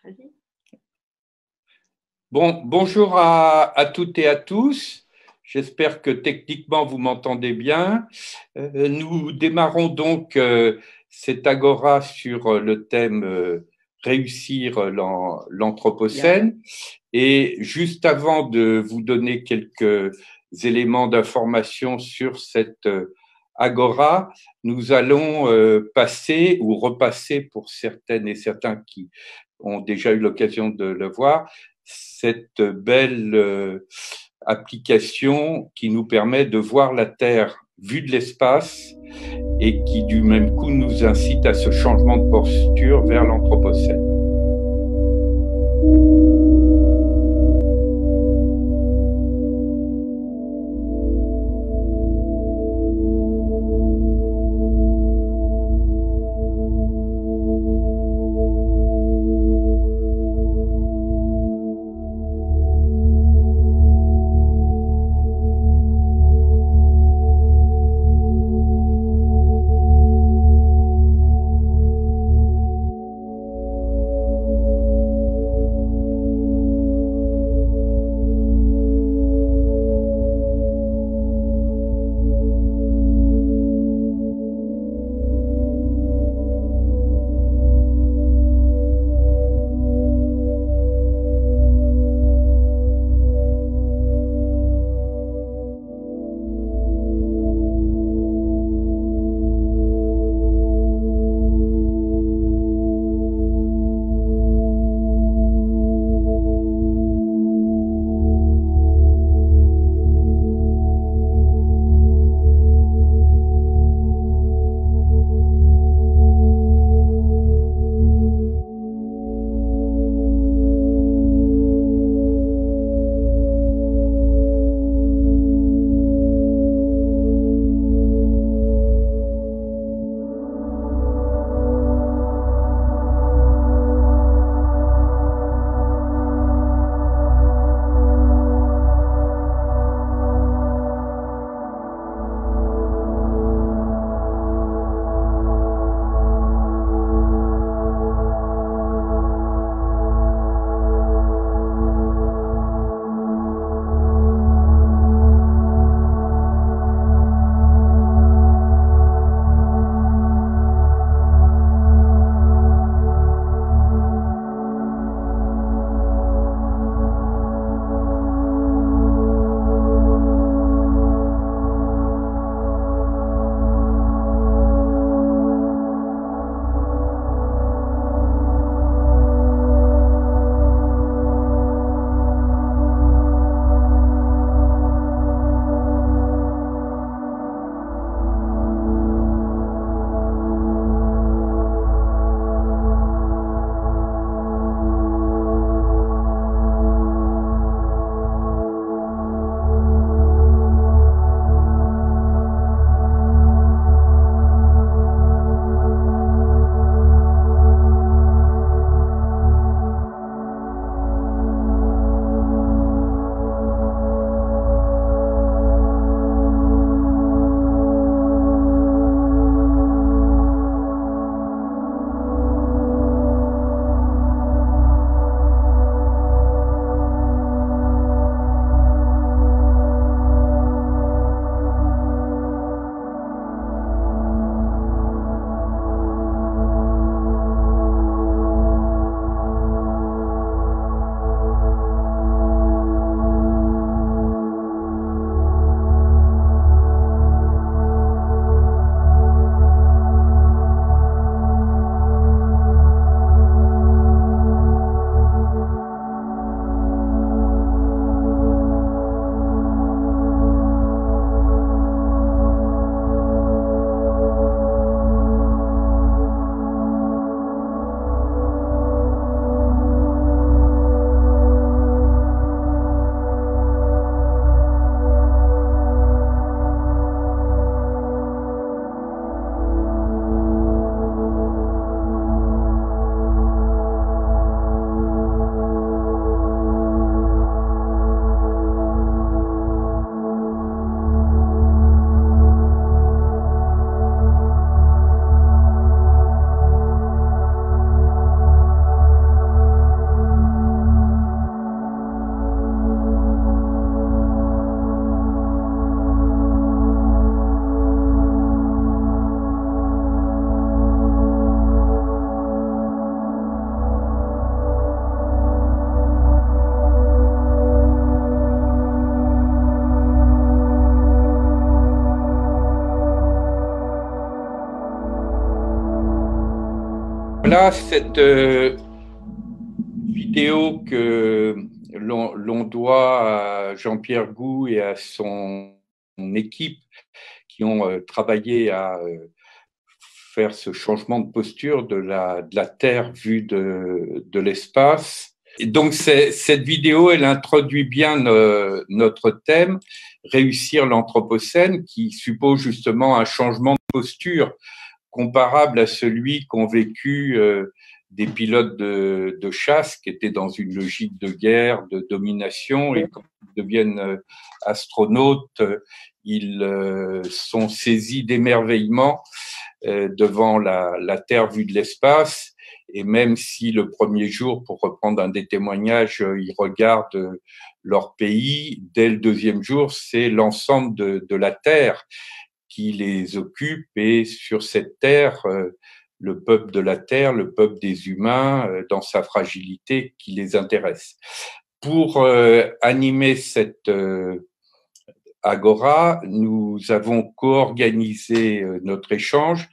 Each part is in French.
Vas-y. Bon, bonjour à toutes et à tous. J'espère que techniquement vous m'entendez bien. Nous démarrons donc cette agora sur le thème réussir Bien. l'Anthropocène. Et juste avant de vous donner quelques éléments d'information sur cette agora, nous allons passer ou repasser pour certaines et certains qui ont déjà eu l'occasion de le voir, cette belle application qui nous permet de voir la Terre vue de l'espace et qui du même coup nous incite à ce changement de posture vers l'Anthropocène. Voilà cette vidéo que l'on doit à Jean-Pierre Gou et à son équipe qui ont travaillé à faire ce changement de posture de la Terre vue de l'espace. Et donc cette vidéo, elle introduit bien notre thème, réussir l'Anthropocène, qui suppose justement un changement de posture comparable à celui qu'ont vécu des pilotes de chasse qui étaient dans une logique de guerre, de domination, et quand ils deviennent astronautes, ils sont saisis d'émerveillement devant la Terre vue de l'espace. Et même si le premier jour, pour reprendre un des témoignages, ils regardent leur pays, dès le deuxième jour, c'est l'ensemble de la Terre qui les occupe, et sur cette terre, le peuple de la terre, le peuple des humains, dans sa fragilité, qui les intéresse. Pour animer cette agora, nous avons co-organisé notre échange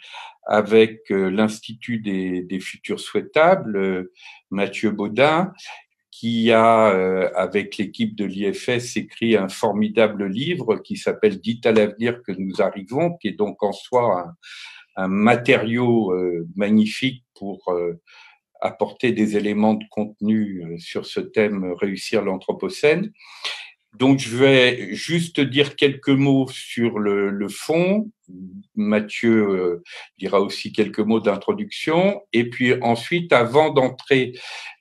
avec l'Institut des futurs souhaitables, Mathieu Baudin, qui a, avec l'équipe de l'IFS, écrit un formidable livre qui s'appelle « Dites à l'avenir que nous arrivons », qui est donc en soi un matériau magnifique pour apporter des éléments de contenu sur ce thème « Réussir l'Anthropocène ». Donc, je vais juste dire quelques mots sur le fond. Mathieu dira aussi quelques mots d'introduction. Et puis ensuite, avant d'entrer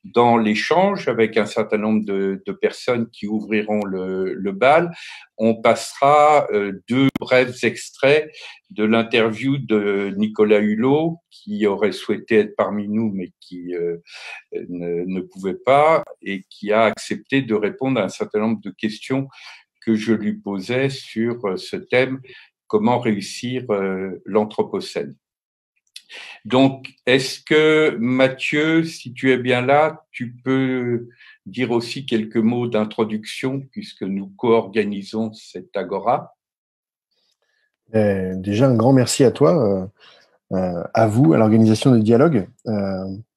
dans l'échange avec un certain nombre de personnes qui ouvriront le bal, on passera deux brefs extraits de l'interview de Nicolas Hulot, qui aurait souhaité être parmi nous, mais qui ne pouvait pas, et qui a accepté de répondre à un certain nombre de questions que je lui posais sur ce thème, comment réussir l'Anthropocène. Donc, est-ce que Mathieu, si tu es bien là, tu peux dire aussi quelques mots d'introduction puisque nous co-organisons cette agora? Déjà, un grand merci à toi, à vous, à l'organisation du dialogue.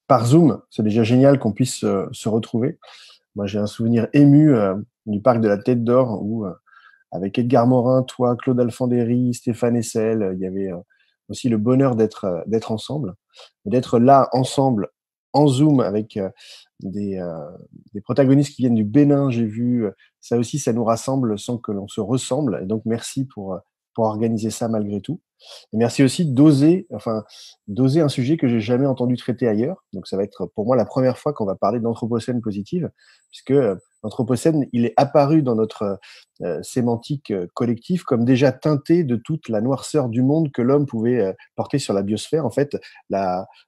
Par Zoom, c'est déjà génial qu'on puisse se retrouver. Moi, j'ai un souvenir ému du parc de la Tête d'Or où, avec Edgar Morin, toi, Claude Alfandéry, Stéphane Hessel, il y avait aussi le bonheur d'être ensemble, d'être là ensemble en Zoom avec des protagonistes qui viennent du Bénin. J'ai vu ça aussi, ça nous rassemble sans que l'on se ressemble. Et donc, merci pour organiser ça malgré tout. Et merci aussi d'oser un sujet que j'ai jamais entendu traiter ailleurs. Donc, ça va être pour moi la première fois qu'on va parler d'anthropocène positive, puisque l'anthropocène, il est apparu dans notre sémantique collective comme déjà teinté de toute la noirceur du monde que l'homme pouvait porter sur la biosphère. En fait,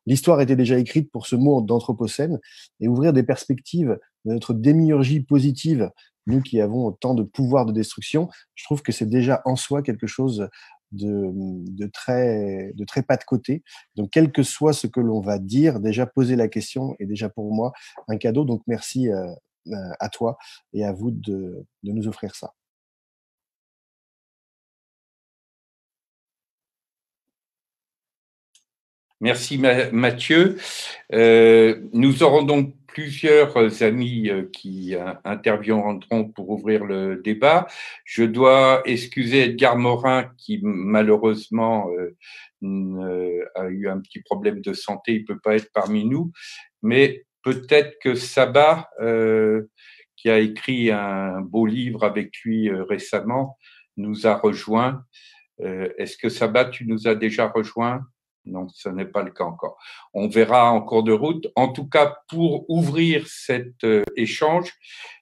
l'histoire était déjà écrite pour ce mot d'anthropocène, et ouvrir des perspectives de notre démiurgie positive, nous qui avons tant de pouvoir de destruction, je trouve que c'est déjà en soi quelque chose de très pas de côté. Donc, quel que soit ce que l'on va dire, déjà poser la question est déjà pour moi un cadeau. Donc, merci à toi et à vous de nous offrir ça. Merci Mathieu. Nous aurons donc plusieurs amis qui interviendront pour ouvrir le débat. Je dois excuser Edgar Morin qui malheureusement a eu un petit problème de santé, il peut pas être parmi nous, mais peut-être que Sabah, qui a écrit un beau livre avec lui récemment, nous a rejoint. Est-ce que Sabah, tu nous as déjà rejoint? Non, ce n'est pas le cas encore. On verra en cours de route. En tout cas, pour ouvrir cet échange,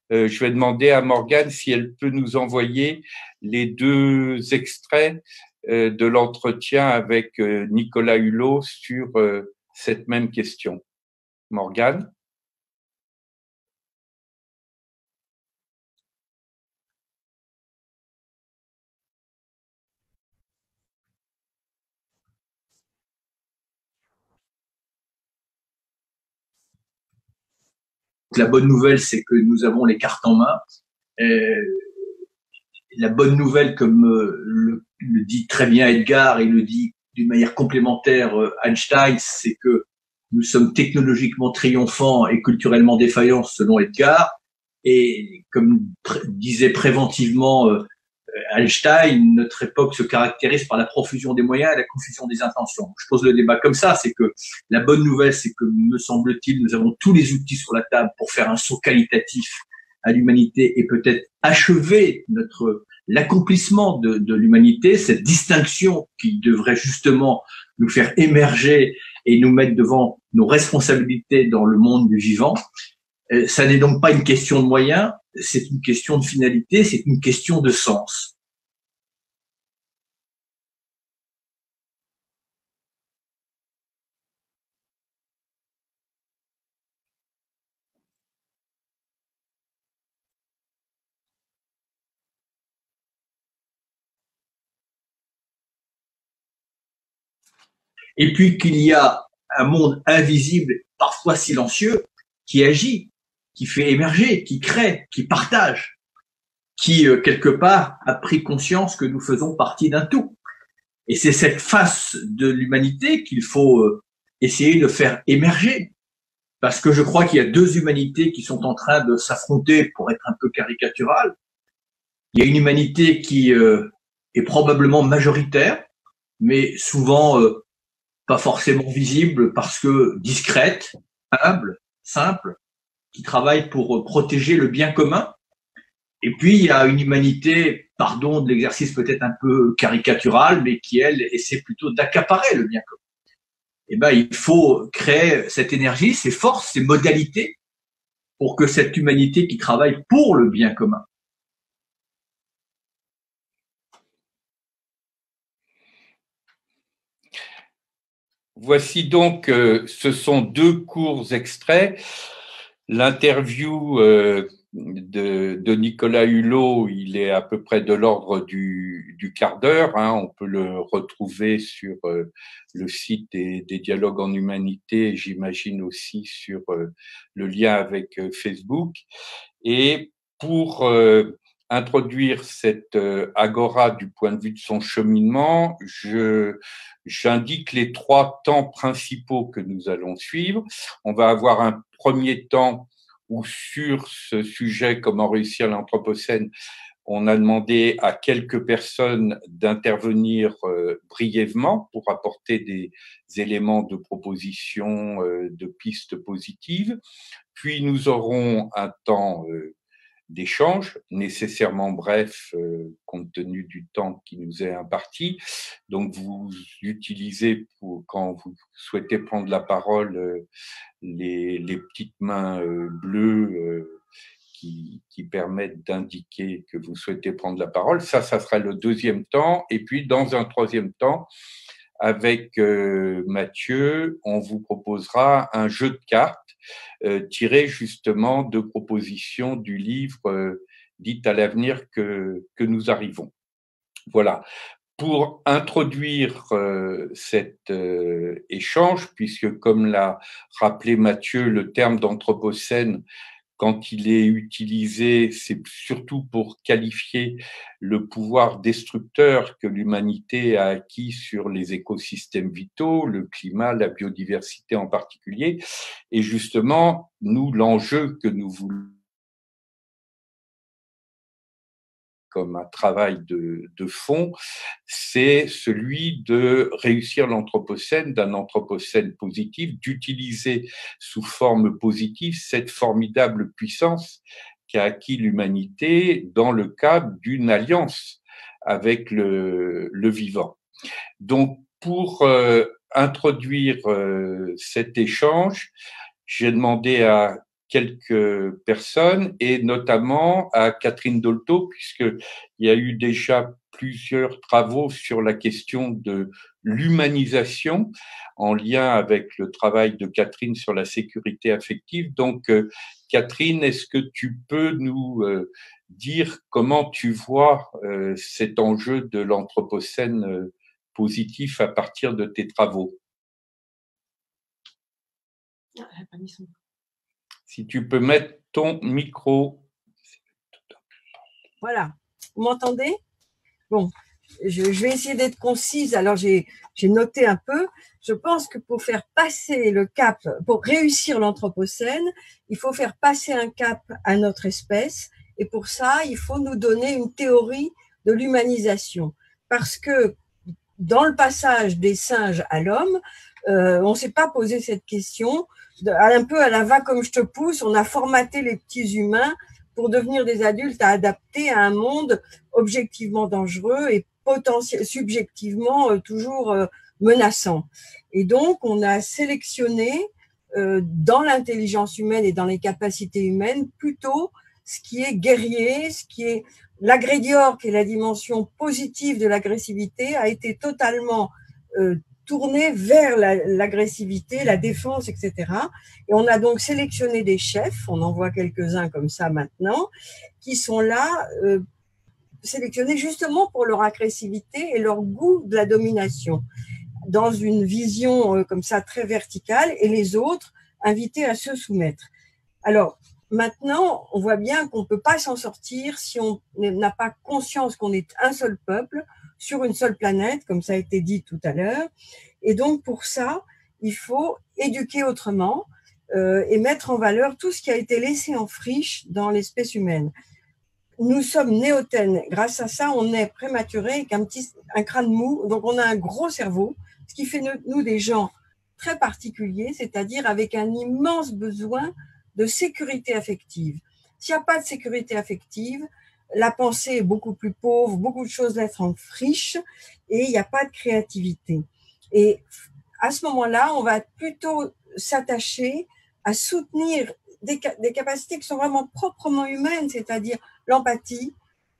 je vais demander à Morgane si elle peut nous envoyer les deux extraits de l'entretien avec Nicolas Hulot sur cette même question. Morgane? La bonne nouvelle, c'est que nous avons les cartes en main. La bonne nouvelle, comme le dit très bien Edgar et le dit d'une manière complémentaire Einstein, c'est que nous sommes technologiquement triomphants et culturellement défaillants, selon Edgar. Et comme disait préventivement Einstein, notre époque se caractérise par la profusion des moyens et la confusion des intentions. Je pose le débat comme ça, c'est que la bonne nouvelle, c'est que, me semble-t-il, nous avons tous les outils sur la table pour faire un saut qualitatif à l'humanité et peut-être achever l'accomplissement de l'humanité, cette distinction qui devrait justement nous faire émerger et nous mettre devant nos responsabilités dans le monde du vivant. Ça n'est donc pas une question de moyens, c'est une question de finalité, c'est une question de sens. Et puis qu'il y a un monde invisible, parfois silencieux, qui agit, qui fait émerger, qui crée, qui partage, qui, quelque part, a pris conscience que nous faisons partie d'un tout. Et c'est cette face de l'humanité qu'il faut essayer de faire émerger. Parce que je crois qu'il y a deux humanités qui sont en train de s'affronter, pour être un peu caricatural. Il y a une humanité qui est probablement majoritaire, mais souvent pas forcément visible parce que discrète, humble, simple, qui travaille pour protéger le bien commun. Et puis, il y a une humanité, pardon de l'exercice peut-être un peu caricatural, mais qui, elle, essaie plutôt d'accaparer le bien commun. Eh ben, il faut créer cette énergie, ces forces, ces modalités pour que cette humanité qui travaille pour le bien commun. Voici donc, ce sont deux courts extraits. L'interview de Nicolas Hulot, il est à peu près de l'ordre du quart d'heure. Hein. On peut le retrouver sur le site des Dialogues en Humanité, j'imagine aussi sur le lien avec Facebook. Et pour introduire cette agora du point de vue de son cheminement, j'indique les trois temps principaux que nous allons suivre. On va avoir un premier temps où sur ce sujet, comment réussir l'Anthropocène, on a demandé à quelques personnes d'intervenir brièvement pour apporter des éléments de proposition, de pistes positives. Puis nous aurons un temps d'échange, nécessairement bref, compte tenu du temps qui nous est imparti. Donc, vous utilisez, quand vous souhaitez prendre la parole, les petites mains bleues qui permettent d'indiquer que vous souhaitez prendre la parole. Ça sera le deuxième temps. Et puis, dans un troisième temps, avec Mathieu, on vous proposera un jeu de cartes tiré justement de propositions du livre Dites à l'avenir que nous arrivons. Voilà. Pour introduire cet échange, puisque comme l'a rappelé Mathieu, le terme d'anthropocène, quand il est utilisé, c'est surtout pour qualifier le pouvoir destructeur que l'humanité a acquis sur les écosystèmes vitaux, le climat, la biodiversité en particulier. Et justement, nous, l'enjeu que nous voulons comme un travail de fond, c'est celui de réussir l'anthropocène, d'un anthropocène positif, d'utiliser sous forme positive cette formidable puissance qu'a acquis l'humanité dans le cadre d'une alliance avec le vivant. Donc, pour introduire cet échange, j'ai demandé à quelques personnes et notamment à Catherine Dolto, puisqu'il y a eu déjà plusieurs travaux sur la question de l'humanisation en lien avec le travail de Catherine sur la sécurité affective. Donc, Catherine, est-ce que tu peux nous dire comment tu vois cet enjeu de l'anthropocène positif à partir de tes travaux? Si tu peux mettre ton micro. Voilà. Vous m'entendez? Bon. je vais essayer d'être concise. Alors, j'ai noté un peu. Je pense que pour faire passer le cap, pour réussir l'Anthropocène, il faut faire passer un cap à notre espèce. Et pour ça, il faut nous donner une théorie de l'humanisation. Parce que dans le passage des singes à l'homme, on ne s'est pas posé cette question. Un peu à la va comme je te pousse, on a formaté les petits humains pour devenir des adultes à adapter à un monde objectivement dangereux et subjectivement toujours menaçant. Et donc, on a sélectionné dans l'intelligence humaine et dans les capacités humaines plutôt ce qui est guerrier, ce qui est l'agrédior, qui est la dimension positive de l'agressivité, a été totalement tourné vers l'agressivité, la défense, etc. Et on a donc sélectionné des chefs, on en voit quelques-uns comme ça maintenant, qui sont là sélectionnés justement pour leur agressivité et leur goût de la domination, dans une vision comme ça très verticale, et les autres invités à se soumettre. Alors, maintenant, on voit bien qu'on ne peut pas s'en sortir si on n'a pas conscience qu'on est un seul peuple sur une seule planète, comme ça a été dit tout à l'heure. Et donc, pour ça, il faut éduquer autrement et mettre en valeur tout ce qui a été laissé en friche dans l'espèce humaine. Nous sommes néotènes. Grâce à ça, on est prématuré avec un crâne mou. Donc, on a un gros cerveau, ce qui fait nous des gens très particuliers, c'est-à-dire avec un immense besoin de sécurité affective. S'il n'y a pas de sécurité affective, la pensée est beaucoup plus pauvre, beaucoup de choses restent en friche et il n'y a pas de créativité. Et à ce moment-là, on va plutôt s'attacher à soutenir des capacités qui sont vraiment proprement humaines, c'est-à-dire l'empathie,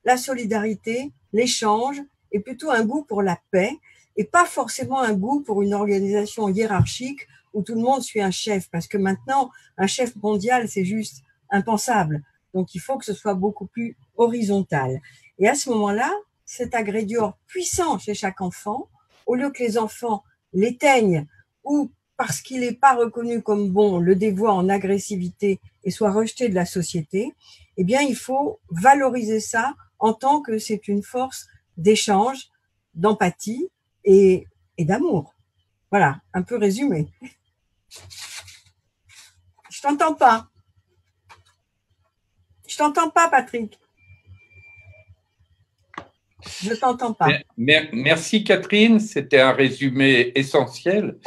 la solidarité, l'échange, et plutôt un goût pour la paix, et pas forcément un goût pour une organisation hiérarchique où tout le monde suit un chef, parce que maintenant, un chef mondial, c'est juste impensable. Donc, il faut que ce soit beaucoup plus horizontal. Et à ce moment-là, cet agrédior puissant chez chaque enfant, au lieu que les enfants l'éteignent ou parce qu'il n'est pas reconnu comme bon, le dévoie en agressivité et soit rejeté de la société, eh bien, il faut valoriser ça en tant que c'est une force d'échange, d'empathie et d'amour. Voilà, un peu résumé. Je t'entends pas. Je t'entends pas, Patrick. Je t'entends pas. Merci Catherine, c'était un résumé essentiel.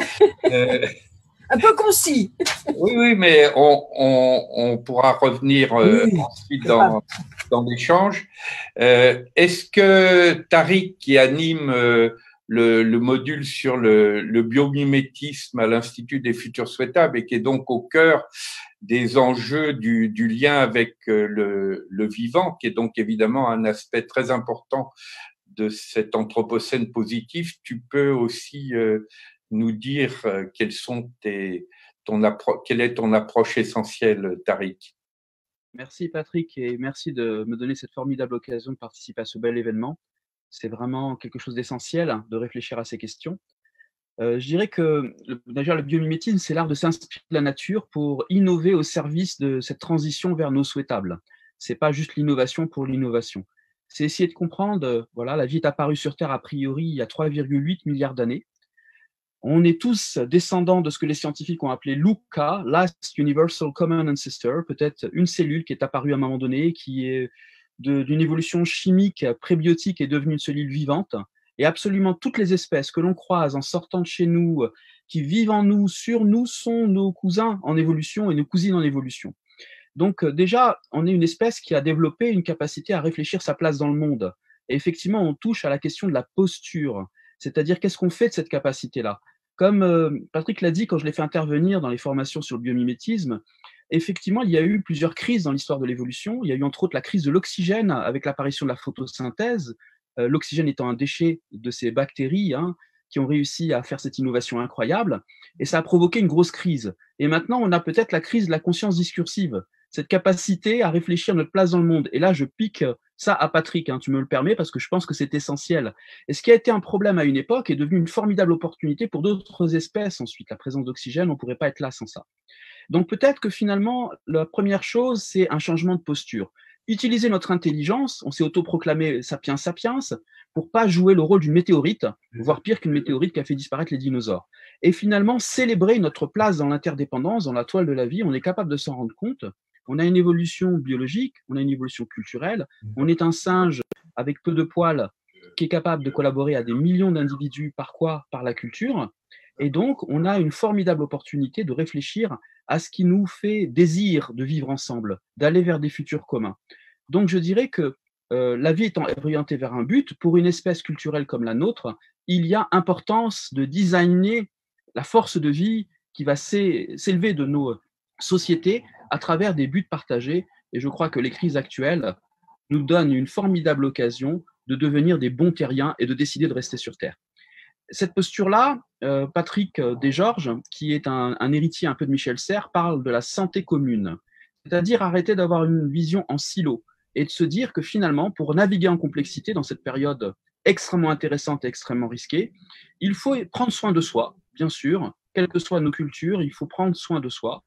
Un peu concis. Oui, mais on pourra revenir ensuite dans l'échange. Est-ce que Tariq, qui anime le module sur le biomimétisme à l'Institut des Futurs Souhaitables et qui est donc au cœur des enjeux du lien avec le vivant, qui est donc évidemment un aspect très important de cet anthropocène positif, tu peux aussi nous dire quelle est ton approche essentielle, Tariq? Merci Patrick et merci de me donner cette formidable occasion de participer à ce bel événement. C'est vraiment quelque chose d'essentiel de réfléchir à ces questions. Je dirais que déjà le biomimétisme, c'est l'art de s'inspirer de la nature pour innover au service de cette transition vers nos souhaitables. C'est pas juste l'innovation pour l'innovation. C'est essayer de comprendre, voilà, la vie est apparue sur Terre a priori il y a 3,8 milliards d'années. On est tous descendants de ce que les scientifiques ont appelé LUCA, Last Universal Common Ancestor, peut-être une cellule qui est apparue à un moment donné, qui est d'une évolution chimique prébiotique est devenue une cellule vivante. Et absolument toutes les espèces que l'on croise en sortant de chez nous, qui vivent en nous, sur nous, sont nos cousins en évolution et nos cousines en évolution. Donc déjà, on est une espèce qui a développé une capacité à réfléchir sa place dans le monde. Et effectivement, on touche à la question de la posture, c'est-à-dire qu'est-ce qu'on fait de cette capacité-là. Comme Patrick l'a dit quand je l'ai fait intervenir dans les formations sur le biomimétisme, effectivement, il y a eu plusieurs crises dans l'histoire de l'évolution. Il y a eu entre autres la crise de l'oxygène avec l'apparition de la photosynthèse, l'oxygène étant un déchet de ces bactéries qui ont réussi à faire cette innovation incroyable, et ça a provoqué une grosse crise. Et maintenant, on a peut-être la crise de la conscience discursive, cette capacité à réfléchir notre place dans le monde. Et là, je pique ça à Patrick, tu me le permets, parce que je pense que c'est essentiel. Et ce qui a été un problème à une époque est devenu une formidable opportunité pour d'autres espèces ensuite. La présence d'oxygène, on ne pourrait pas être là sans ça. Donc peut-être que finalement, la première chose, c'est un changement de posture. utiliser notre intelligence, on s'est autoproclamé sapiens sapiens, pour pas jouer le rôle d'une météorite, voire pire qu'une météorite qui a fait disparaître les dinosaures. Et finalement, célébrer notre place dans l'interdépendance, dans la toile de la vie, on est capable de s'en rendre compte. On a une évolution biologique, on a une évolution culturelle, on est un singe avec peu de poils qui est capable de collaborer à des millions d'individus. Par quoi? Par la culture. Et donc, on a une formidable opportunité de réfléchir à ce qui nous fait désir de vivre ensemble, d'aller vers des futurs communs. Donc, je dirais que la vie étant orientée vers un but, pour une espèce culturelle comme la nôtre, il y a importance de designer la force de vie qui va s'élever de nos sociétés à travers des buts partagés. Et je crois que les crises actuelles nous donnent une formidable occasion de devenir des bons terriens et de décider de rester sur Terre. Cette posture-là, Patrick Desgeorges, qui est un héritier un peu de Michel Serres, parle de la santé commune, c'est-à-dire arrêter d'avoir une vision en silo et de se dire que finalement, pour naviguer en complexité dans cette période extrêmement intéressante et extrêmement risquée, il faut prendre soin de soi, bien sûr, quelles que soient nos cultures, il faut prendre soin de soi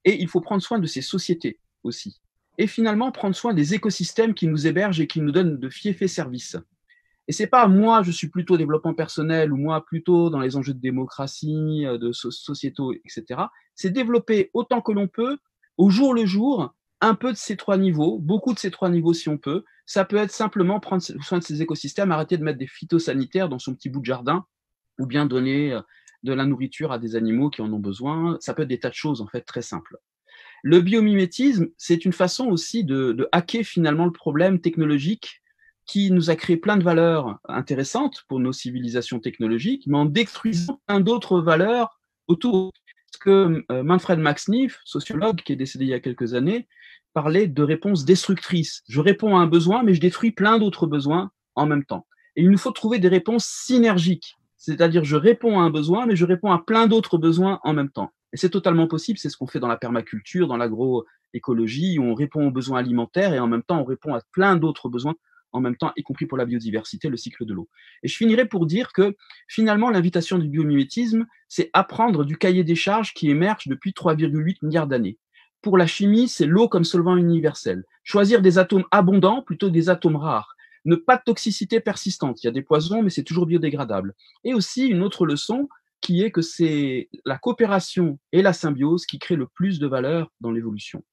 et il faut prendre soin de ces sociétés aussi. Et finalement, prendre soin des écosystèmes qui nous hébergent et qui nous donnent de fiefs services. Et c'est pas moi, je suis plutôt développement personnel ou moi plutôt dans les enjeux de démocratie, de sociétaux, etc. C'est développer autant que l'on peut, au jour le jour, un peu de ces trois niveaux, beaucoup de ces trois niveaux si on peut. Ça peut être simplement prendre soin de ces écosystèmes, arrêter de mettre des phytosanitaires dans son petit bout de jardin ou bien donner de la nourriture à des animaux qui en ont besoin. Ça peut être des tas de choses en fait très simples. Le biomimétisme, c'est une façon aussi de hacker finalement le problème technologique qui nous a créé plein de valeurs intéressantes pour nos civilisations technologiques, mais en détruisant plein d'autres valeurs autour. Parce que Manfred Max Neef, sociologue qui est décédé il y a quelques années, parlait de réponses destructrices. Je réponds à un besoin, mais je détruis plein d'autres besoins en même temps. Et il nous faut trouver des réponses synergiques, c'est-à-dire je réponds à un besoin, mais je réponds à plein d'autres besoins en même temps. Et c'est totalement possible, c'est ce qu'on fait dans la permaculture, dans l'agroécologie, où on répond aux besoins alimentaires et en même temps on répond à plein d'autres besoins en même temps, y compris pour la biodiversité, le cycle de l'eau. Et je finirai pour dire que finalement, l'invitation du biomimétisme, c'est apprendre du cahier des charges qui émerge depuis 3,8 milliards d'années. Pour la chimie, c'est l'eau comme solvant universel. Choisir des atomes abondants plutôt que des atomes rares. Ne pas de toxicité persistante. Il y a des poisons, mais c'est toujours biodégradable. Et aussi, une autre leçon qui est que c'est la coopération et la symbiose qui créent le plus de valeur dans l'évolution.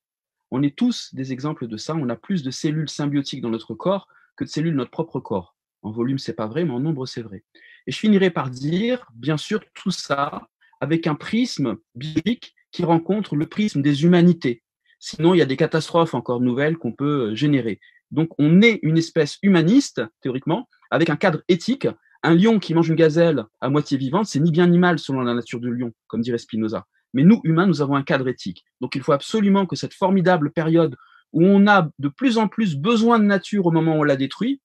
On est tous des exemples de ça. On a plus de cellules symbiotiques dans notre corps que de cellules de notre propre corps. En volume, c'est pas vrai, mais en nombre, c'est vrai. Et je finirai par dire, bien sûr, tout ça avec un prisme biblique qui rencontre le prisme des humanités. Sinon, il y a des catastrophes encore nouvelles qu'on peut générer. Donc, on est une espèce humaniste, théoriquement, avec un cadre éthique. Un lion qui mange une gazelle à moitié vivante, c'est ni bien ni mal selon la nature du lion, comme dirait Spinoza. Mais nous, humains, nous avons un cadre éthique. Donc, il faut absolument que cette formidable période où on a de plus en plus besoin de nature au moment où on la détruit,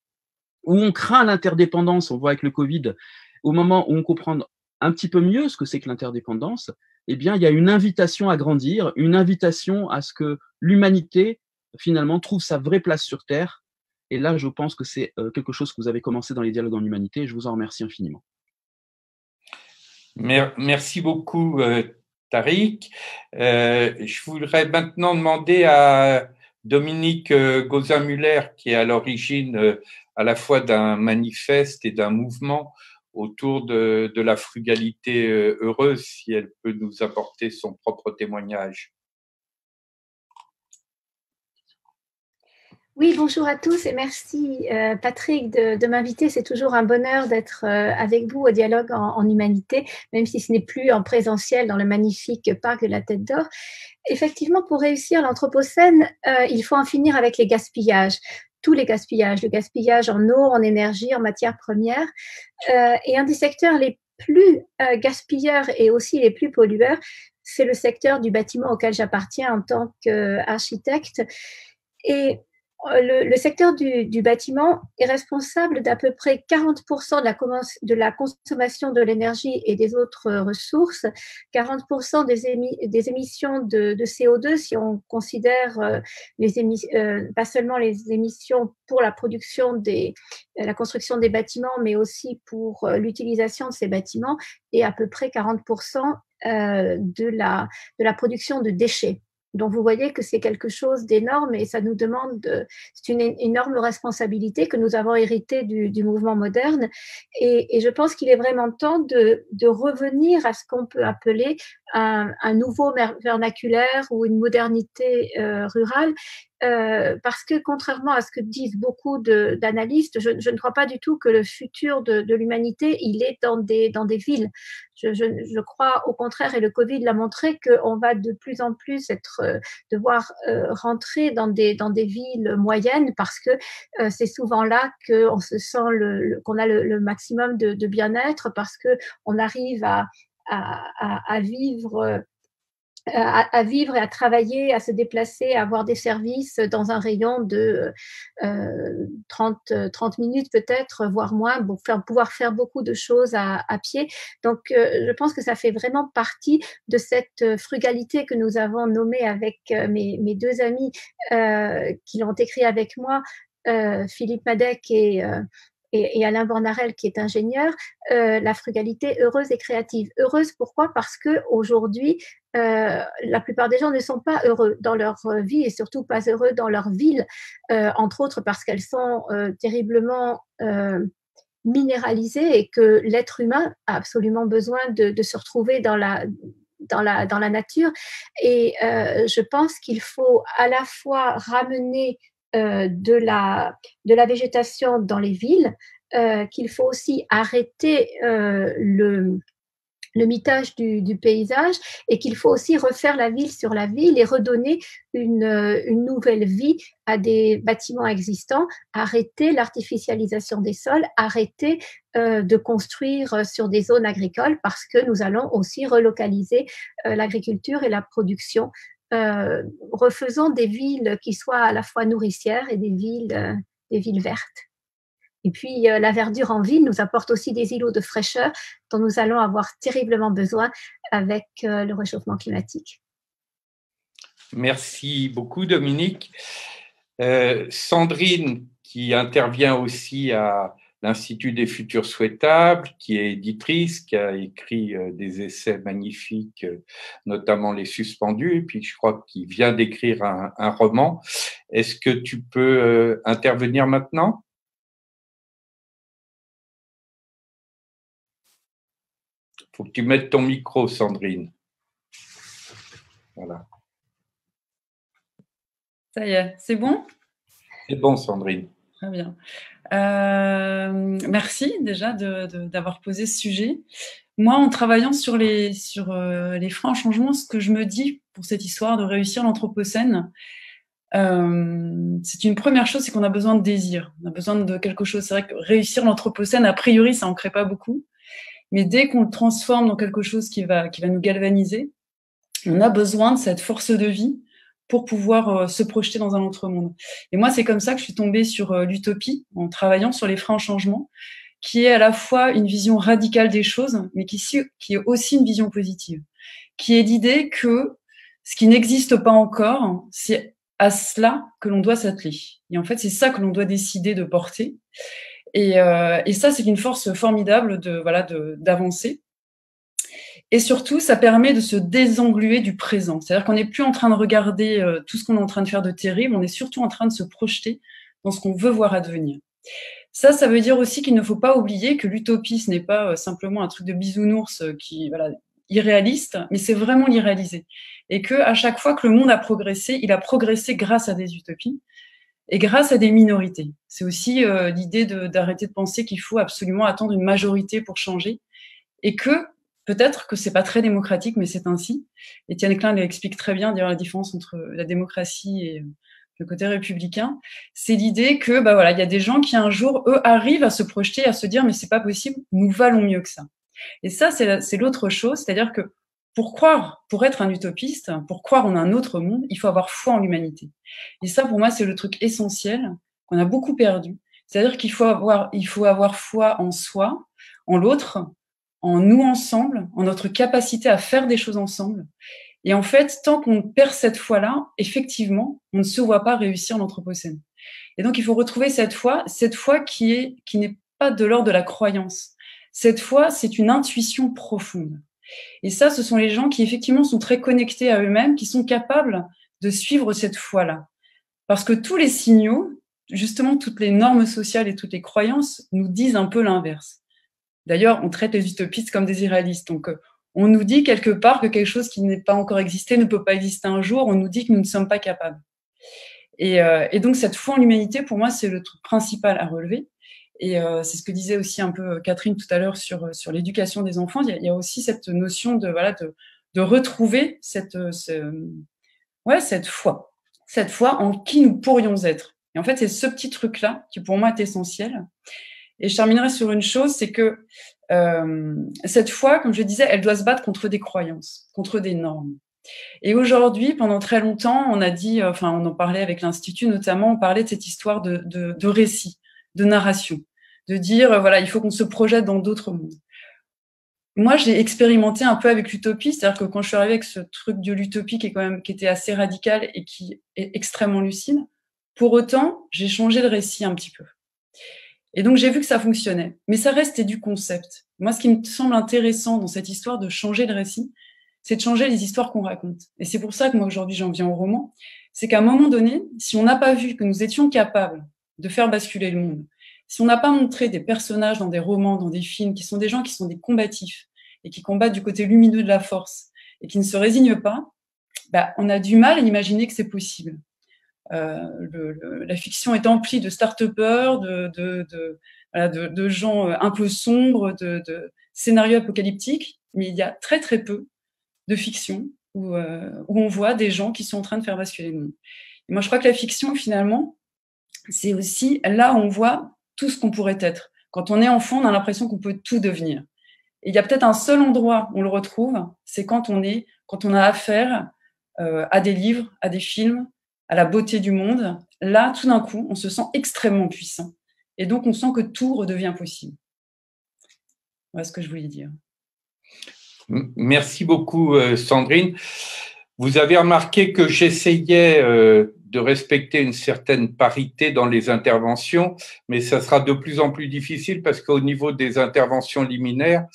où on craint l'interdépendance, on voit avec le Covid, au moment où on comprend un petit peu mieux ce que c'est que l'interdépendance, eh bien, il y a une invitation à grandir, une invitation à ce que l'humanité, finalement, trouve sa vraie place sur Terre. Et là, je pense que c'est quelque chose que vous avez commencé dans les dialogues en humanité, et je vous en remercie infiniment. Merci beaucoup, Tariq. Je voudrais maintenant demander à Dominique Gauzin-Muller, qui est à l'origine à la fois d'un manifeste et d'un mouvement autour de la frugalité heureuse, si elle peut nous apporter son propre témoignage. Oui, bonjour à tous et merci Patrick de m'inviter. C'est toujours un bonheur d'être avec vous au dialogue en humanité, même si ce n'est plus en présentiel dans le magnifique parc de la Tête d'Or. Effectivement, pour réussir l'Anthropocène, il faut en finir avec les gaspillages. Tous les gaspillages, le gaspillage en eau, en énergie, en matières premières. Et un des secteurs les plus gaspilleurs et aussi les plus pollueurs, c'est le secteur du bâtiment auquel j'appartiens en tant qu'architecte. Et le secteur du bâtiment est responsable d'à peu près 40% de la consommation de l'énergie et des autres ressources, 40% des émissions de CO2 si on considère pas seulement les émissions pour la production la construction des bâtiments, mais aussi pour l'utilisation de ces bâtiments, et à peu près 40% de la production de déchets. Donc, vous voyez que c'est quelque chose d'énorme et ça nous demande, c'est une énorme responsabilité que nous avons héritée du mouvement moderne. Et je pense qu'il est vraiment temps de revenir à ce qu'on peut appeler un nouveau vernaculaire ou une modernité rurale. Parce que contrairement à ce que disent beaucoup d'analystes, je ne crois pas du tout que le futur de l'humanité, il est dans des villes. Je crois au contraire, et le Covid l'a montré, qu'on va de plus en plus devoir rentrer dans des villes moyennes parce que c'est souvent là qu'on se sent qu'on a le maximum de bien-être, parce qu'on arrive à vivre à vivre et à travailler, à se déplacer, à avoir des services dans un rayon de 30 minutes peut-être, voire moins, pour pouvoir faire beaucoup de choses à pied. Donc, je pense que ça fait vraiment partie de cette frugalité que nous avons nommée avec mes deux amis qui l'ont écrit avec moi, Philippe Madec et Alain Bornarel, qui est ingénieur, la frugalité heureuse et créative. Heureuse, pourquoi? Parce qu'aujourd'hui, la plupart des gens ne sont pas heureux dans leur vie et surtout pas heureux dans leur ville, entre autres parce qu'elles sont terriblement minéralisées et que l'être humain a absolument besoin de se retrouver dans la nature. Et je pense qu'il faut à la fois ramener de la végétation dans les villes, qu'il faut aussi arrêter le mitage du paysage et qu'il faut aussi refaire la ville sur la ville et redonner une nouvelle vie à des bâtiments existants, arrêter l'artificialisation des sols, arrêter de construire sur des zones agricoles parce que nous allons aussi relocaliser l'agriculture et la production. Refaisons des villes qui soient à la fois nourricières et des villes vertes. Et puis, la verdure en ville nous apporte aussi des îlots de fraîcheur dont nous allons avoir terriblement besoin avec le réchauffement climatique. Merci beaucoup, Dominique. Sandrine, qui intervient aussi à l'Institut des futurs souhaitables, qui est éditrice, qui a écrit des essais magnifiques, notamment Les Suspendus, et puis je crois qu'il vient d'écrire un roman. Est-ce que tu peux intervenir maintenant ? Faut que tu mettes ton micro, Sandrine. Voilà. Ça y est, c'est bon ? C'est bon, Sandrine. Très bien. Merci déjà d'avoir posé ce sujet. Moi, en travaillant sur les freins au changement, ce que je me dis pour cette histoire de réussir l'Anthropocène, c'est une première chose, c'est qu'on a besoin de désir. On a besoin de quelque chose. C'est vrai que réussir l'Anthropocène, a priori, ça n'en crée pas beaucoup. Mais dès qu'on le transforme dans quelque chose qui va nous galvaniser, on a besoin de cette force de vie pour pouvoir se projeter dans un autre monde. Et moi, c'est comme ça que je suis tombée sur l'utopie, en travaillant sur les freins au changement, qui est à la fois une vision radicale des choses, mais qui est aussi une vision positive, qui est l'idée que ce qui n'existe pas encore, c'est à cela que l'on doit s'atteler. Et en fait, c'est ça que l'on doit décider de porter. Et ça, c'est une force formidable d'avancer. Et surtout, ça permet de se désengluer du présent. C'est-à-dire qu'on n'est plus en train de regarder tout ce qu'on est en train de faire de terrible, on est surtout en train de se projeter dans ce qu'on veut voir advenir. Ça veut dire aussi qu'il ne faut pas oublier que l'utopie, ce n'est pas simplement un truc de bisounours irréaliste, mais c'est vraiment l'irréalisé. Et qu'à chaque fois que le monde a progressé, il a progressé grâce à des utopies et grâce à des minorités. C'est aussi l'idée d'arrêter de penser qu'il faut absolument attendre une majorité pour changer et que peut-être que c'est pas très démocratique, mais c'est ainsi. Étienne Klein l'explique très bien, d'ailleurs, la différence entre la démocratie et le côté républicain. C'est l'idée que, il y a des gens qui un jour, eux, arrivent à se projeter, à se dire, mais c'est pas possible, nous valons mieux que ça. Et ça, c'est l'autre chose, c'est-à-dire que pour être un utopiste, pour croire en un autre monde, il faut avoir foi en l'humanité. Et ça, pour moi, c'est le truc essentiel qu'on a beaucoup perdu. C'est-à-dire qu'il faut avoir foi en soi, en l'autre, en nous ensemble, en notre capacité à faire des choses ensemble. Et en fait, tant qu'on perd cette foi-là, effectivement, on ne se voit pas réussir l'Anthropocène. Et donc, il faut retrouver cette foi qui n'est pas de l'ordre de la croyance. Cette foi, c'est une intuition profonde. Et ça, ce sont les gens qui, effectivement, sont très connectés à eux-mêmes, qui sont capables de suivre cette foi-là. Parce que tous les signaux, justement, toutes les normes sociales et toutes les croyances nous disent un peu l'inverse. D'ailleurs, on traite les utopistes comme des irréalistes. Donc, on nous dit quelque part que quelque chose qui n'est pas encore existé ne peut pas exister un jour. On nous dit que nous ne sommes pas capables. Et donc, cette foi en l'humanité, pour moi, c'est le truc principal à relever. Et c'est ce que disait aussi un peu Catherine tout à l'heure sur l'éducation des enfants. Il y a aussi cette notion de retrouver cette foi en qui nous pourrions être. Et en fait, c'est ce petit truc-là qui, pour moi, est essentiel. Et je terminerai sur une chose, c'est que cette foi, comme je disais, elle doit se battre contre des croyances, contre des normes. Et aujourd'hui, pendant très longtemps, on a dit, on en parlait avec l'Institut notamment, on parlait de cette histoire de récit, de narration, de dire, voilà, il faut qu'on se projette dans d'autres mondes. Moi, j'ai expérimenté un peu avec l'utopie, c'est-à-dire que quand je suis arrivée avec ce truc de l'utopie qui était assez radical et qui est extrêmement lucide, pour autant, j'ai changé le récit un petit peu. Et donc, j'ai vu que ça fonctionnait. Mais ça restait du concept. Moi, ce qui me semble intéressant dans cette histoire de changer le récit, c'est de changer les histoires qu'on raconte. Et c'est pour ça que moi, aujourd'hui, j'en viens au roman. C'est qu'à un moment donné, si on n'a pas vu que nous étions capables de faire basculer le monde, si on n'a pas montré des personnages dans des romans, dans des films, qui sont des gens qui sont des combatifs et qui combattent du côté lumineux de la force et qui ne se résignent pas, on a du mal à imaginer que c'est possible. La fiction est emplie de start-upers, de gens un peu sombres, de scénarios apocalyptiques, mais il y a très très peu de fiction où on voit des gens qui sont en train de faire basculer le monde. Et moi, je crois que la fiction, finalement, c'est aussi là où on voit tout ce qu'on pourrait être. Quand on est enfant, on a l'impression qu'on peut tout devenir. Et il y a peut-être un seul endroit où on le retrouve, c'est quand on a affaire à des livres, à des films, à la beauté du monde. Là, tout d'un coup, on se sent extrêmement puissant. Et donc, on sent que tout redevient possible. Voilà ce que je voulais dire. Merci beaucoup, Sandrine. Vous avez remarqué que j'essayais de respecter une certaine parité dans les interventions, mais ça sera de plus en plus difficile parce qu'au niveau des interventions liminaires,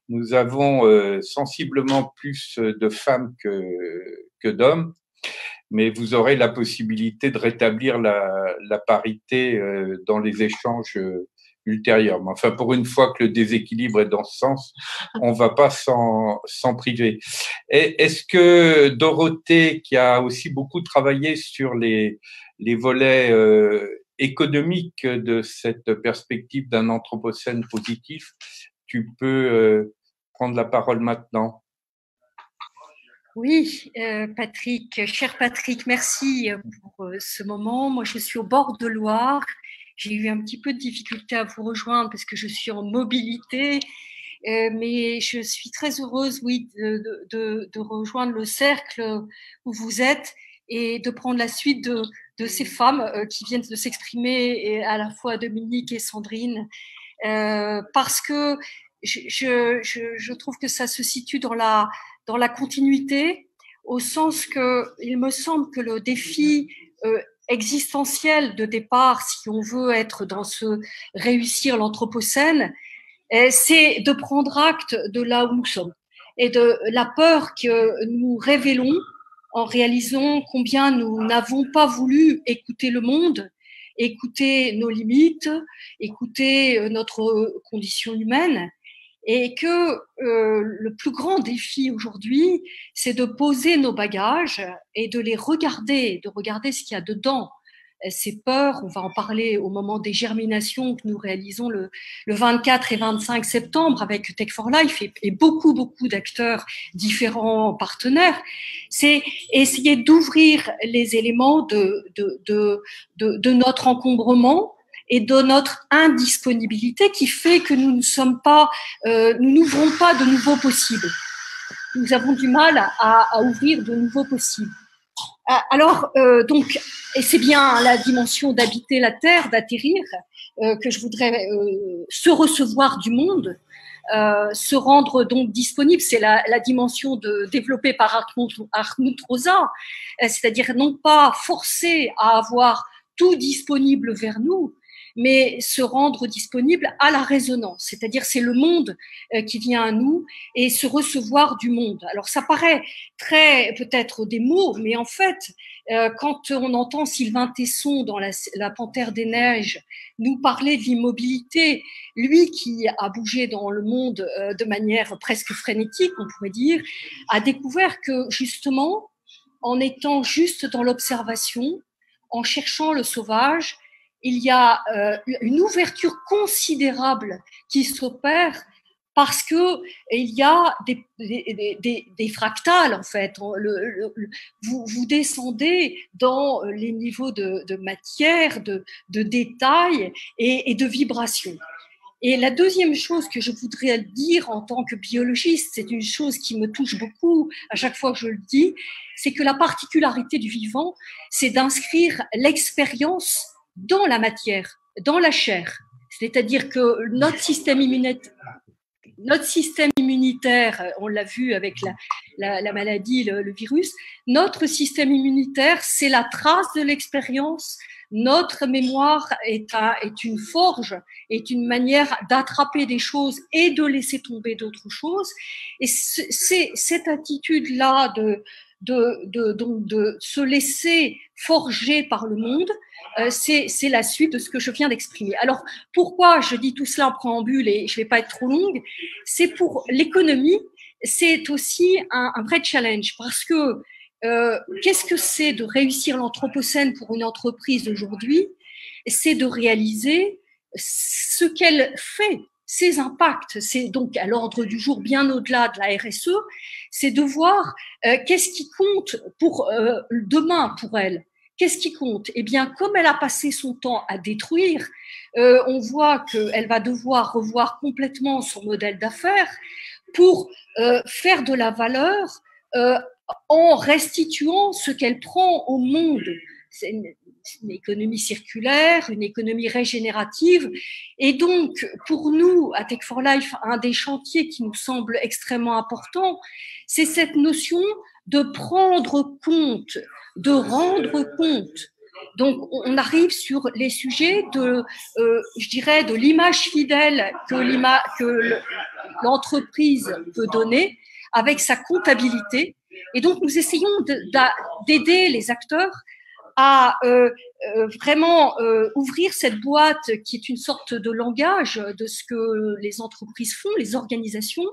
nous avons sensiblement plus de femmes que d'hommes, mais vous aurez la possibilité de rétablir la parité dans les échanges ultérieurs. Mais enfin, pour une fois que le déséquilibre est dans ce sens, on ne va pas s'en priver. Est-ce que Dorothée, qui a aussi beaucoup travaillé sur les volets économiques de cette perspective d'un anthropocène positif, tu peux prendre la parole maintenant? Oui, Patrick, cher Patrick, merci pour ce moment. Moi, je suis au bord de Loire. J'ai eu un petit peu de difficulté à vous rejoindre parce que je suis en mobilité, mais je suis très heureuse, oui, de rejoindre le cercle où vous êtes et de prendre la suite de ces femmes qui viennent de s'exprimer, et à la fois Dominique et Sandrine, parce que je trouve que ça se situe dans la continuité, au sens que il me semble que le défi existentiel de départ, si on veut être dans ce réussir l'anthropocène, c'est de prendre acte de là où nous sommes et de la peur que nous révélons en réalisant combien nous n'avons pas voulu écouter le monde, écouter nos limites, écouter notre condition humaine. Et que le plus grand défi aujourd'hui, c'est de poser nos bagages et de les regarder, de regarder ce qu'il y a dedans. Ces peurs, on va en parler au moment des germinations que nous réalisons le 24 et 25 septembre avec Tech for Life et beaucoup d'acteurs différents partenaires. C'est essayer d'ouvrir les éléments de notre encombrement et de notre indisponibilité qui fait que nous ne sommes pas, nous n'ouvrons pas de nouveaux possibles. Nous avons du mal à ouvrir de nouveaux possibles. Alors, donc, et c'est bien la dimension d'habiter la terre, d'atterrir, que je voudrais se recevoir du monde, se rendre donc disponible. C'est la dimension développée par Hartmut Rosa, c'est-à-dire non pas forcer à avoir tout disponible vers nous, mais se rendre disponible à la résonance, c'est-à-dire c'est le monde qui vient à nous et se recevoir du monde. Alors ça paraît très peut-être des mots, mais en fait Quand on entend Sylvain Tesson dans la Panthère des Neiges nous parler de l'immobilité, lui qui a bougé dans le monde de manière presque frénétique, on pourrait dire, a découvert que justement, en étant juste dans l'observation, en cherchant le sauvage, il y a une ouverture considérable qui s'opère parce que il y a des fractales en fait. Vous descendez dans les niveaux de matière, de détails et de vibrations. Et la deuxième chose que je voudrais dire en tant que biologiste, c'est une chose qui me touche beaucoup à chaque fois que je le dis, c'est que la particularité du vivant, c'est d'inscrire l'expérience dans la matière, dans la chair. C'est-à-dire que notre système immunitaire, on l'a vu avec la maladie, le virus, notre système immunitaire, c'est la trace de l'expérience. Notre mémoire est une forge, est une manière d'attraper des choses et de laisser tomber d'autres choses. Et c'est cette attitude-là de se laisser forger par le monde, c'est la suite de ce que je viens d'exprimer. Alors, pourquoi je dis tout cela en préambule et je ne vais pas être trop longue? C'est pour l'économie, c'est aussi un vrai challenge parce que qu'est-ce que c'est de réussir l'anthropocène pour une entreprise aujourd'hui? C'est de réaliser ce qu'elle fait, ses impacts. C'est donc à l'ordre du jour, bien au-delà de la RSE, c'est de voir qu'est-ce qui compte pour demain pour elle. Qu'est-ce qui compte? Eh bien, comme elle a passé son temps à détruire, on voit qu'elle va devoir revoir complètement son modèle d'affaires pour faire de la valeur en restituant ce qu'elle prend au monde. C'est une économie circulaire, une économie régénérative. Et donc, pour nous, à Tech for Life, un des chantiers qui nous semble extrêmement important, c'est cette notion de prendre compte, de rendre compte. Donc, on arrive sur les sujets je dirais, de l'image fidèle que l'entreprise peut donner avec sa comptabilité. Et donc, nous essayons d'aider les acteurs à vraiment ouvrir cette boîte qui est une sorte de langage de ce que les entreprises font, les organisations,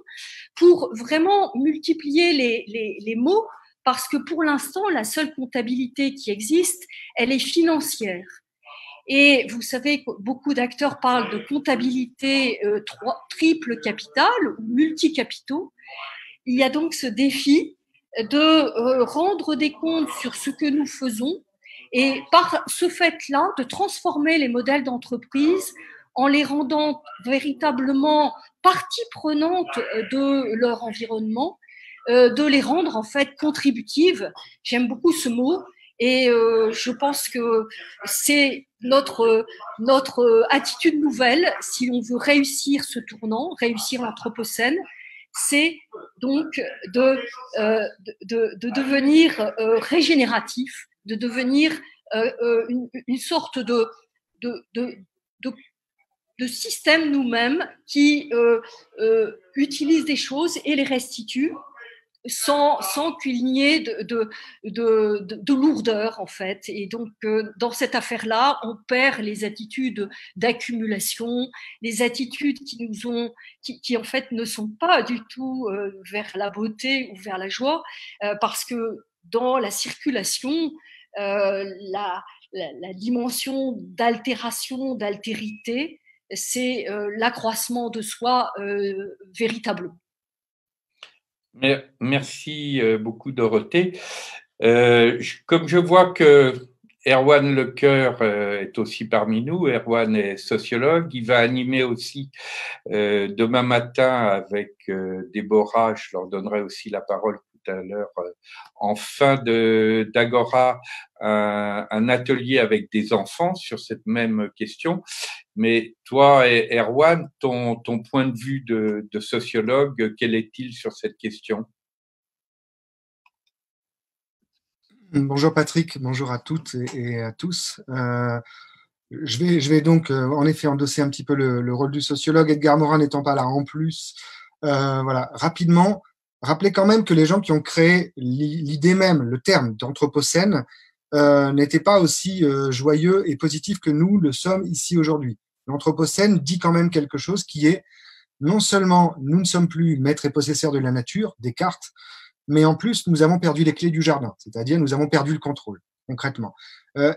pour vraiment multiplier les mots, parce que pour l'instant, la seule comptabilité qui existe, elle est financière. Et vous savez que beaucoup d'acteurs parlent de comptabilité triple capital ou multicapitaux. Il y a donc ce défi de rendre des comptes sur ce que nous faisons et par ce fait-là, de transformer les modèles d'entreprise en les rendant véritablement partie prenante de leur environnement, de les rendre en fait contributives. J'aime beaucoup ce mot et je pense que c'est notre attitude nouvelle si l'on veut réussir ce tournant, réussir l'anthropocène. C'est donc de devenir régénératif, de devenir une sorte de système nous-mêmes qui utilise des choses et les restitue sans qu'il n'y ait de lourdeur en fait. Et donc dans cette affaire-là, on perd les attitudes d'accumulation, les attitudes qui en fait ne sont pas du tout vers la beauté ou vers la joie, parce que dans la circulation, la dimension d'altération, d'altérité, c'est l'accroissement de soi véritablement. Merci beaucoup, Dorothée. Comme je vois que Erwan Lecoeur est aussi parmi nous, Erwan est sociologue, il va animer aussi demain matin avec Déborah, je leur donnerai aussi la parole tout à l'heure, en fin d'Agora, un atelier avec des enfants sur cette même question. Mais toi, Erwan, ton point de vue de sociologue, quel est-il sur cette question? Bonjour Patrick, bonjour à toutes et à tous. Je vais donc en effet endosser un petit peu le rôle du sociologue, Edgar Morin n'étant pas là en plus. Voilà, rapidement, rappelez quand même que les gens qui ont créé l'idée même, le terme d'anthropocène, n'était pas aussi joyeux et positif que nous le sommes ici aujourd'hui. L'Anthropocène dit quand même quelque chose qui est non seulement nous ne sommes plus maîtres et possesseurs de la nature, Descartes, mais en plus nous avons perdu les clés du jardin, c'est-à-dire nous avons perdu le contrôle, concrètement.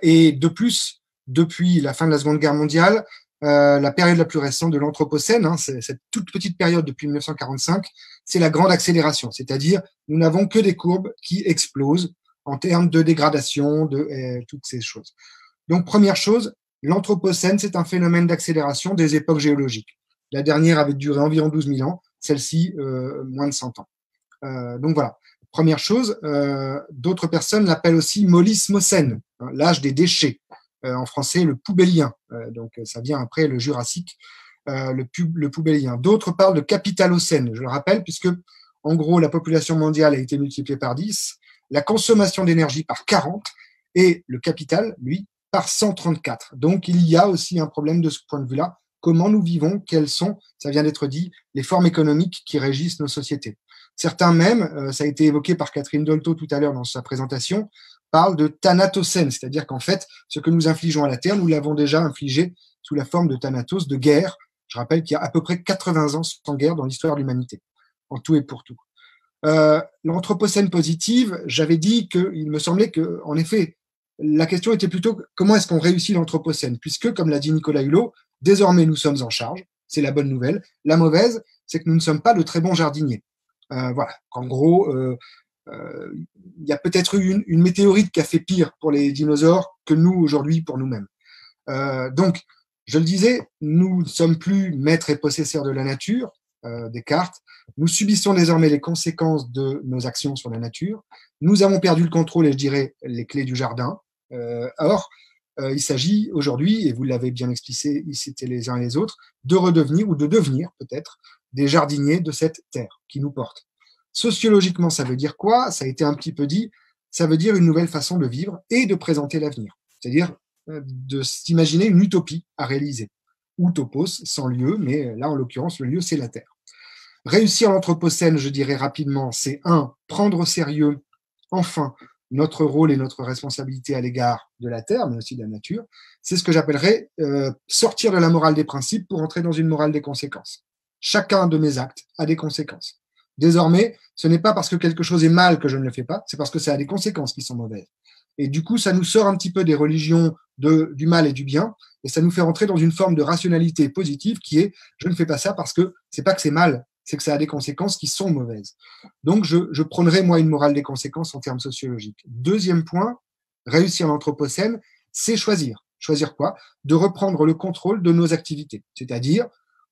Et de plus, depuis la fin de la Seconde Guerre mondiale, la période la plus récente de l'Anthropocène, cette toute petite période depuis 1945, c'est la grande accélération, c'est-à-dire nous n'avons que des courbes qui explosent en termes de dégradation, de toutes ces choses. Donc, première chose, l'Anthropocène, c'est un phénomène d'accélération des époques géologiques. La dernière avait duré environ 12 000 ans, celle-ci, moins de 100 ans. Donc voilà, première chose. D'autres personnes l'appellent aussi Molismocène, l'âge des déchets. En français, le poubellien. Donc ça vient après le Jurassique, le poubellien. D'autres parlent de Capitalocène, je le rappelle, puisque en gros, la population mondiale a été multipliée par 10, la consommation d'énergie par 40 et le capital, lui, par 134. Donc, il y a aussi un problème de ce point de vue-là. Comment nous vivons, quelles sont, ça vient d'être dit, les formes économiques qui régissent nos sociétés. Certains même, ça a été évoqué par Catherine Dolto tout à l'heure dans sa présentation, parlent de thanatocène, c'est-à-dire qu'en fait, ce que nous infligeons à la Terre, nous l'avons déjà infligé sous la forme de thanatos, de guerre. Je rappelle qu'il y a à peu près 80 ans sans guerre dans l'histoire de l'humanité, en tout et pour tout. L'Anthropocène positive, j'avais dit qu'il me semblait que, en effet, la question était plutôt comment est-ce qu'on réussit l'Anthropocène, puisque, comme l'a dit Nicolas Hulot, désormais nous sommes en charge, c'est la bonne nouvelle. La mauvaise, c'est que nous ne sommes pas de très bons jardiniers. Voilà, en gros, il y a peut-être eu une météorite qui a fait pire pour les dinosaures que nous aujourd'hui pour nous-mêmes. Donc, je le disais, nous ne sommes plus maîtres et possesseurs de la nature, Descartes. Nous subissons désormais les conséquences de nos actions sur la nature. Nous avons perdu le contrôle et je dirais les clés du jardin. Or, il s'agit aujourd'hui, et vous l'avez bien explicité les uns et les autres, de redevenir ou de devenir peut-être des jardiniers de cette terre qui nous porte. Sociologiquement, ça veut dire quoi? Ça a été un petit peu dit. Ça veut dire une nouvelle façon de vivre et de présenter l'avenir. C'est-à-dire de s'imaginer une utopie à réaliser. Utopos, sans lieu, mais là, en l'occurrence, le lieu, c'est la Terre. Réussir l'Anthropocène, je dirais rapidement, c'est prendre au sérieux, enfin, notre rôle et notre responsabilité à l'égard de la Terre, mais aussi de la nature. C'est ce que j'appellerais sortir de la morale des principes pour entrer dans une morale des conséquences. Chacun de mes actes a des conséquences. Désormais, ce n'est pas parce que quelque chose est mal que je ne le fais pas, c'est parce que ça a des conséquences qui sont mauvaises. Et du coup, ça nous sort un petit peu des religions du mal et du bien, et ça nous fait rentrer dans une forme de rationalité positive qui est je ne fais pas ça parce que c'est pas que c'est mal, c'est que ça a des conséquences qui sont mauvaises. Donc, je prônerai, moi, une morale des conséquences en termes sociologiques. Deuxième point, réussir l'Anthropocène, c'est choisir. Choisir quoi? De reprendre le contrôle de nos activités. C'est-à-dire,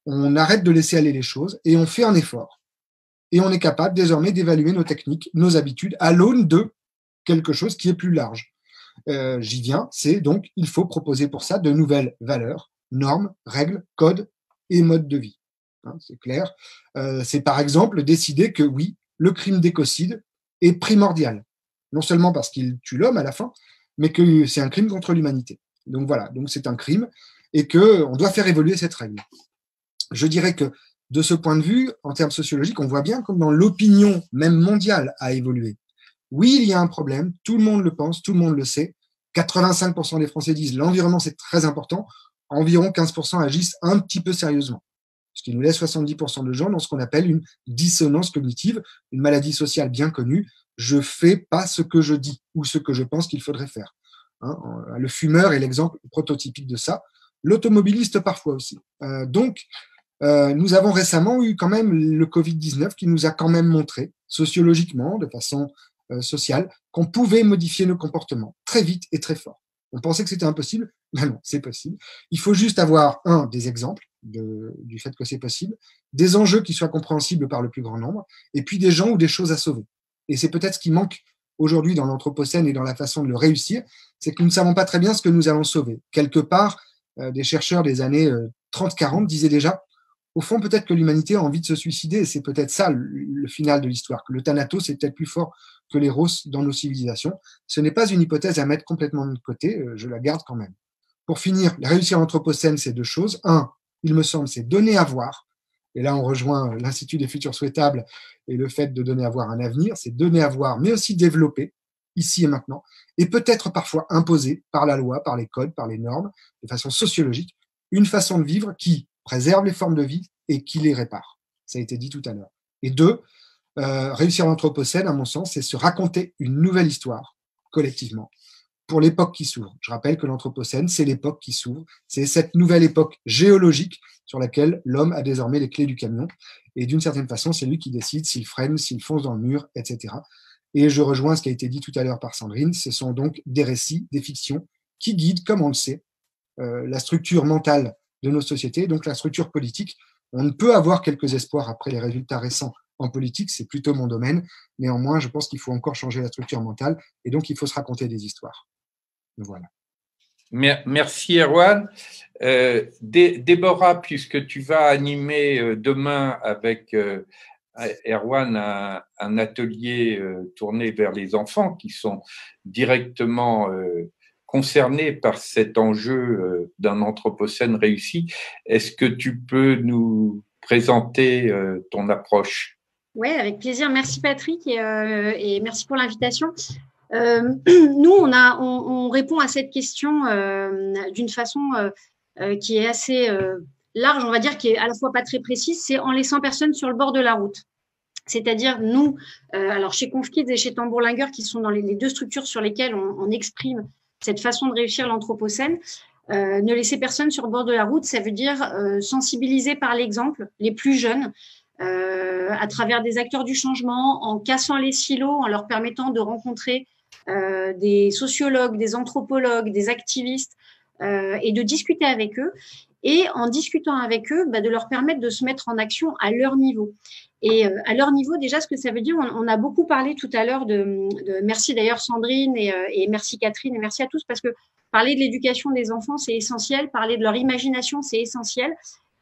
on arrête de laisser aller les choses et on fait un effort. Et on est capable désormais d'évaluer nos techniques, nos habitudes à l'aune de quelque chose qui est plus large. J'y viens, c'est donc, il faut proposer pour ça de nouvelles valeurs, normes, règles, codes et modes de vie. Hein, c'est clair. C'est par exemple décider que oui, le crime d'écocide est primordial. Non seulement parce qu'il tue l'homme à la fin, mais que c'est un crime contre l'humanité. Donc voilà, donc c'est un crime et qu'on doit faire évoluer cette règle. Je dirais que de ce point de vue, en termes sociologiques, on voit bien comme dans l'opinion même mondiale a évolué. Oui, il y a un problème, tout le monde le pense, tout le monde le sait. 85% des Français disent l'environnement c'est très important, environ 15% agissent un petit peu sérieusement. Ce qui nous laisse 70% de gens dans ce qu'on appelle une dissonance cognitive, une maladie sociale bien connue. Je fais pas ce que je dis ou ce que je pense qu'il faudrait faire. Hein, le fumeur est l'exemple prototypique de ça. L'automobiliste parfois aussi. Donc, nous avons récemment eu quand même le Covid-19 qui nous a quand même montré, sociologiquement, de façon sociale, qu'on pouvait modifier nos comportements très vite et très fort. On pensait que c'était impossible, ben non, c'est possible. Il faut juste avoir, des exemples du fait que c'est possible, des enjeux qui soient compréhensibles par le plus grand nombre, et puis des gens ou des choses à sauver. Et c'est peut-être ce qui manque aujourd'hui dans l'Anthropocène et dans la façon de le réussir, c'est que nous ne savons pas très bien ce que nous allons sauver. Quelque part, des chercheurs des années 30-40 disaient déjà au fond, peut-être que l'humanité a envie de se suicider, et c'est peut-être ça le final de l'histoire, que le thanatos est peut-être plus fort que l'éros dans nos civilisations. Ce n'est pas une hypothèse à mettre complètement de côté, je la garde quand même. Pour finir, réussir l'Anthropocène, c'est deux choses. Il me semble, c'est donner à voir, et là on rejoint l'Institut des futurs souhaitables et le fait de donner à voir un avenir, c'est donner à voir, mais aussi développer. ici et maintenant, et peut-être parfois imposée par la loi, par les codes, par les normes, de façon sociologique, une façon de vivre qui préserve les formes de vie et qui les répare. Ça a été dit tout à l'heure. Et deux, réussir l'Anthropocène, à mon sens, c'est se raconter une nouvelle histoire, collectivement, pour l'époque qui s'ouvre. Je rappelle que l'Anthropocène, c'est l'époque qui s'ouvre, c'est cette nouvelle époque géologique sur laquelle l'homme a désormais les clés du camion. Et d'une certaine façon, c'est lui qui décide s'il freine, s'il fonce dans le mur, etc. Et je rejoins ce qui a été dit tout à l'heure par Sandrine, ce sont donc des récits, des fictions, qui guident, comme on le sait, la structure mentale de nos sociétés, donc la structure politique. On ne peut avoir quelques espoirs après les résultats récents en politique, c'est plutôt mon domaine. Néanmoins, je pense qu'il faut encore changer la structure mentale, et donc il faut se raconter des histoires. Voilà. Merci Erwan. Déborah, puisque tu vas animer demain avec Erwan un atelier tourné vers les enfants qui sont directement concernés par cet enjeu d'un anthropocène réussi, est-ce que tu peux nous présenter ton approche? Oui, avec plaisir. Merci Patrick et merci pour l'invitation. Nous, on répond à cette question d'une façon qui est assez large, on va dire, qui est à la fois pas très précise, c'est en laissant personne sur le bord de la route. C'est-à-dire, nous, alors chez Conf-Kids et chez Tambourlingueur, qui sont dans les deux structures sur lesquelles on exprime cette façon de réussir l'Anthropocène, ne laisser personne sur le bord de la route, ça veut dire sensibiliser par l'exemple les plus jeunes, à travers des acteurs du changement, en cassant les silos, en leur permettant de rencontrer des sociologues, des anthropologues, des activistes et de discuter avec eux. Et en discutant avec eux, de leur permettre de se mettre en action à leur niveau. Et à leur niveau, déjà, ce que ça veut dire, on a beaucoup parlé tout à l'heure merci d'ailleurs Sandrine et merci Catherine et merci à tous, parce que parler de l'éducation des enfants, c'est essentiel, parler de leur imagination, c'est essentiel.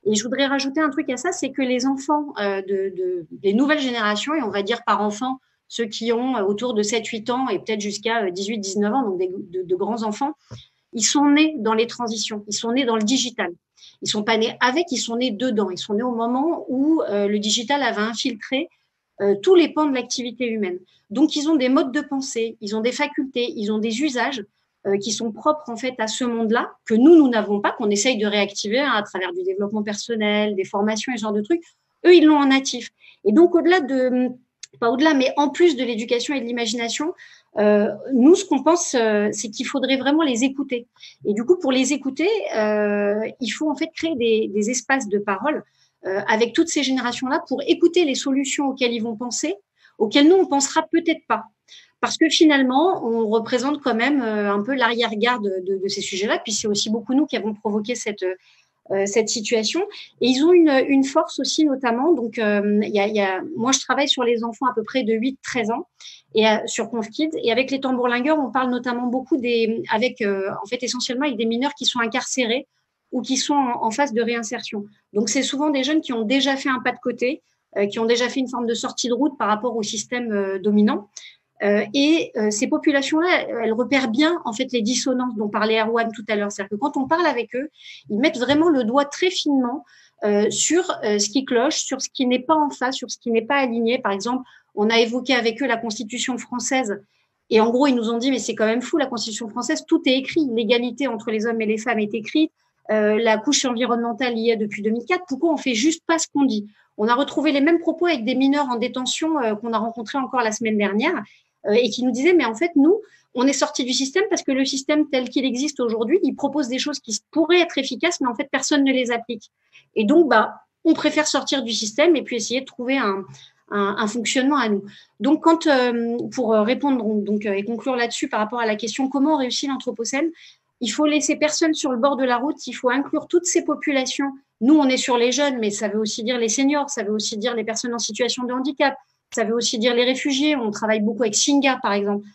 Et je voudrais rajouter un truc à ça, c'est que les enfants des nouvelles générations, et on va dire par enfants, ceux qui ont autour de 7-8 ans et peut-être jusqu'à 18-19 ans, donc de grands enfants, ils sont nés dans les transitions, ils sont nés dans le digital. Ils sont pas nés avec, ils sont nés dedans. Ils sont nés au moment où le digital avait infiltré tous les pans de l'activité humaine. Donc, ils ont des modes de pensée, ils ont des facultés, ils ont des usages qui sont propres en fait à ce monde-là, que nous n'avons pas, qu'on essaye de réactiver à travers du développement personnel, des formations et ce genre de trucs. Eux, ils l'ont en natif. Et donc, mais en plus de l'éducation et de l'imagination, nous, ce qu'on pense, c'est qu'il faudrait vraiment les écouter. Et du coup, pour les écouter, il faut en fait créer des espaces de parole avec toutes ces générations-là pour écouter les solutions auxquelles ils vont penser, auxquelles nous, on pensera peut-être pas. Parce que finalement, on représente quand même un peu l'arrière-garde de ces sujets-là. Puis c'est aussi beaucoup nous qui avons provoqué cette situation. Et ils ont une force aussi, notamment. Donc, moi, je travaille sur les enfants à peu près de 8-13 ans et sur Conf-Kids. Et avec les Tambourlingueurs, on parle notamment beaucoup essentiellement avec des mineurs qui sont incarcérés ou qui sont en phase de réinsertion. Donc, c'est souvent des jeunes qui ont déjà fait un pas de côté, qui ont déjà fait une forme de sortie de route par rapport au système dominant. Ces populations-là, elles repèrent bien en fait les dissonances dont parlait Erwan tout à l'heure. C'est-à-dire que quand on parle avec eux, ils mettent vraiment le doigt très finement sur ce qui cloche, sur ce qui n'est pas en phase, sur ce qui n'est pas aligné. Par exemple, on a évoqué avec eux la Constitution française. Et en gros, ils nous ont dit, mais c'est quand même fou, la Constitution française, tout est écrit. L'égalité entre les hommes et les femmes est écrite. La couche environnementale y est depuis 2004. Pourquoi on fait juste pas ce qu'on dit? On a retrouvé les mêmes propos avec des mineurs en détention qu'on a rencontrés encore la semaine dernière et qui nous disaient, mais en fait, nous, on est sortis du système parce que le système tel qu'il existe aujourd'hui, il propose des choses qui pourraient être efficaces, mais en fait, personne ne les applique. Et donc, on préfère sortir du système et puis essayer de trouver un fonctionnement à nous. Donc, pour répondre et conclure là-dessus par rapport à la question comment on réussit l'Anthropocène, il faut laisser personne sur le bord de la route, il faut inclure toutes ces populations. Nous, on est sur les jeunes, mais ça veut aussi dire les seniors, ça veut aussi dire les personnes en situation de handicap, ça veut aussi dire les réfugiés. On travaille beaucoup avec Singa, par exemple.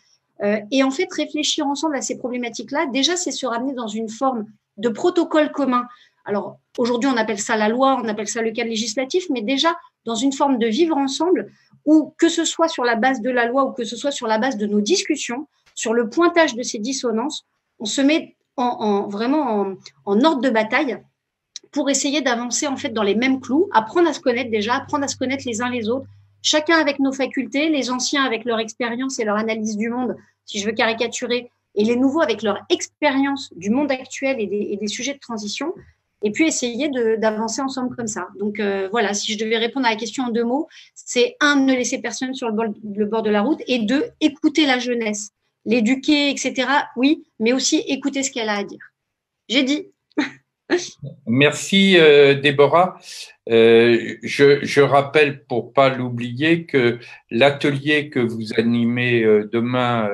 Et en fait, réfléchir ensemble à ces problématiques-là, déjà, c'est se ramener dans une forme de protocole commun. Alors, aujourd'hui, on appelle ça la loi, on appelle ça le cadre législatif, mais déjà, dans une forme de vivre ensemble, où que ce soit sur la base de la loi ou que ce soit sur la base de nos discussions, sur le pointage de ces dissonances, on se met vraiment en ordre de bataille pour essayer d'avancer en fait dans les mêmes clous, apprendre à se connaître déjà, apprendre à se connaître les uns les autres, chacun avec nos facultés, les anciens avec leur expérience et leur analyse du monde si je veux caricaturer, et les nouveaux avec leur expérience du monde actuel et des sujets de transition, et puis essayer d'avancer ensemble comme ça. Donc voilà, si je devais répondre à la question en 2 mots, c'est 1, ne laisser personne sur le bord de la route, et 2, écouter la jeunesse, l'éduquer, etc. Oui, mais aussi écouter ce qu'elle a à dire. J'ai dit. Merci Déborah. Je rappelle, pour pas l'oublier, que l'atelier que vous animez demain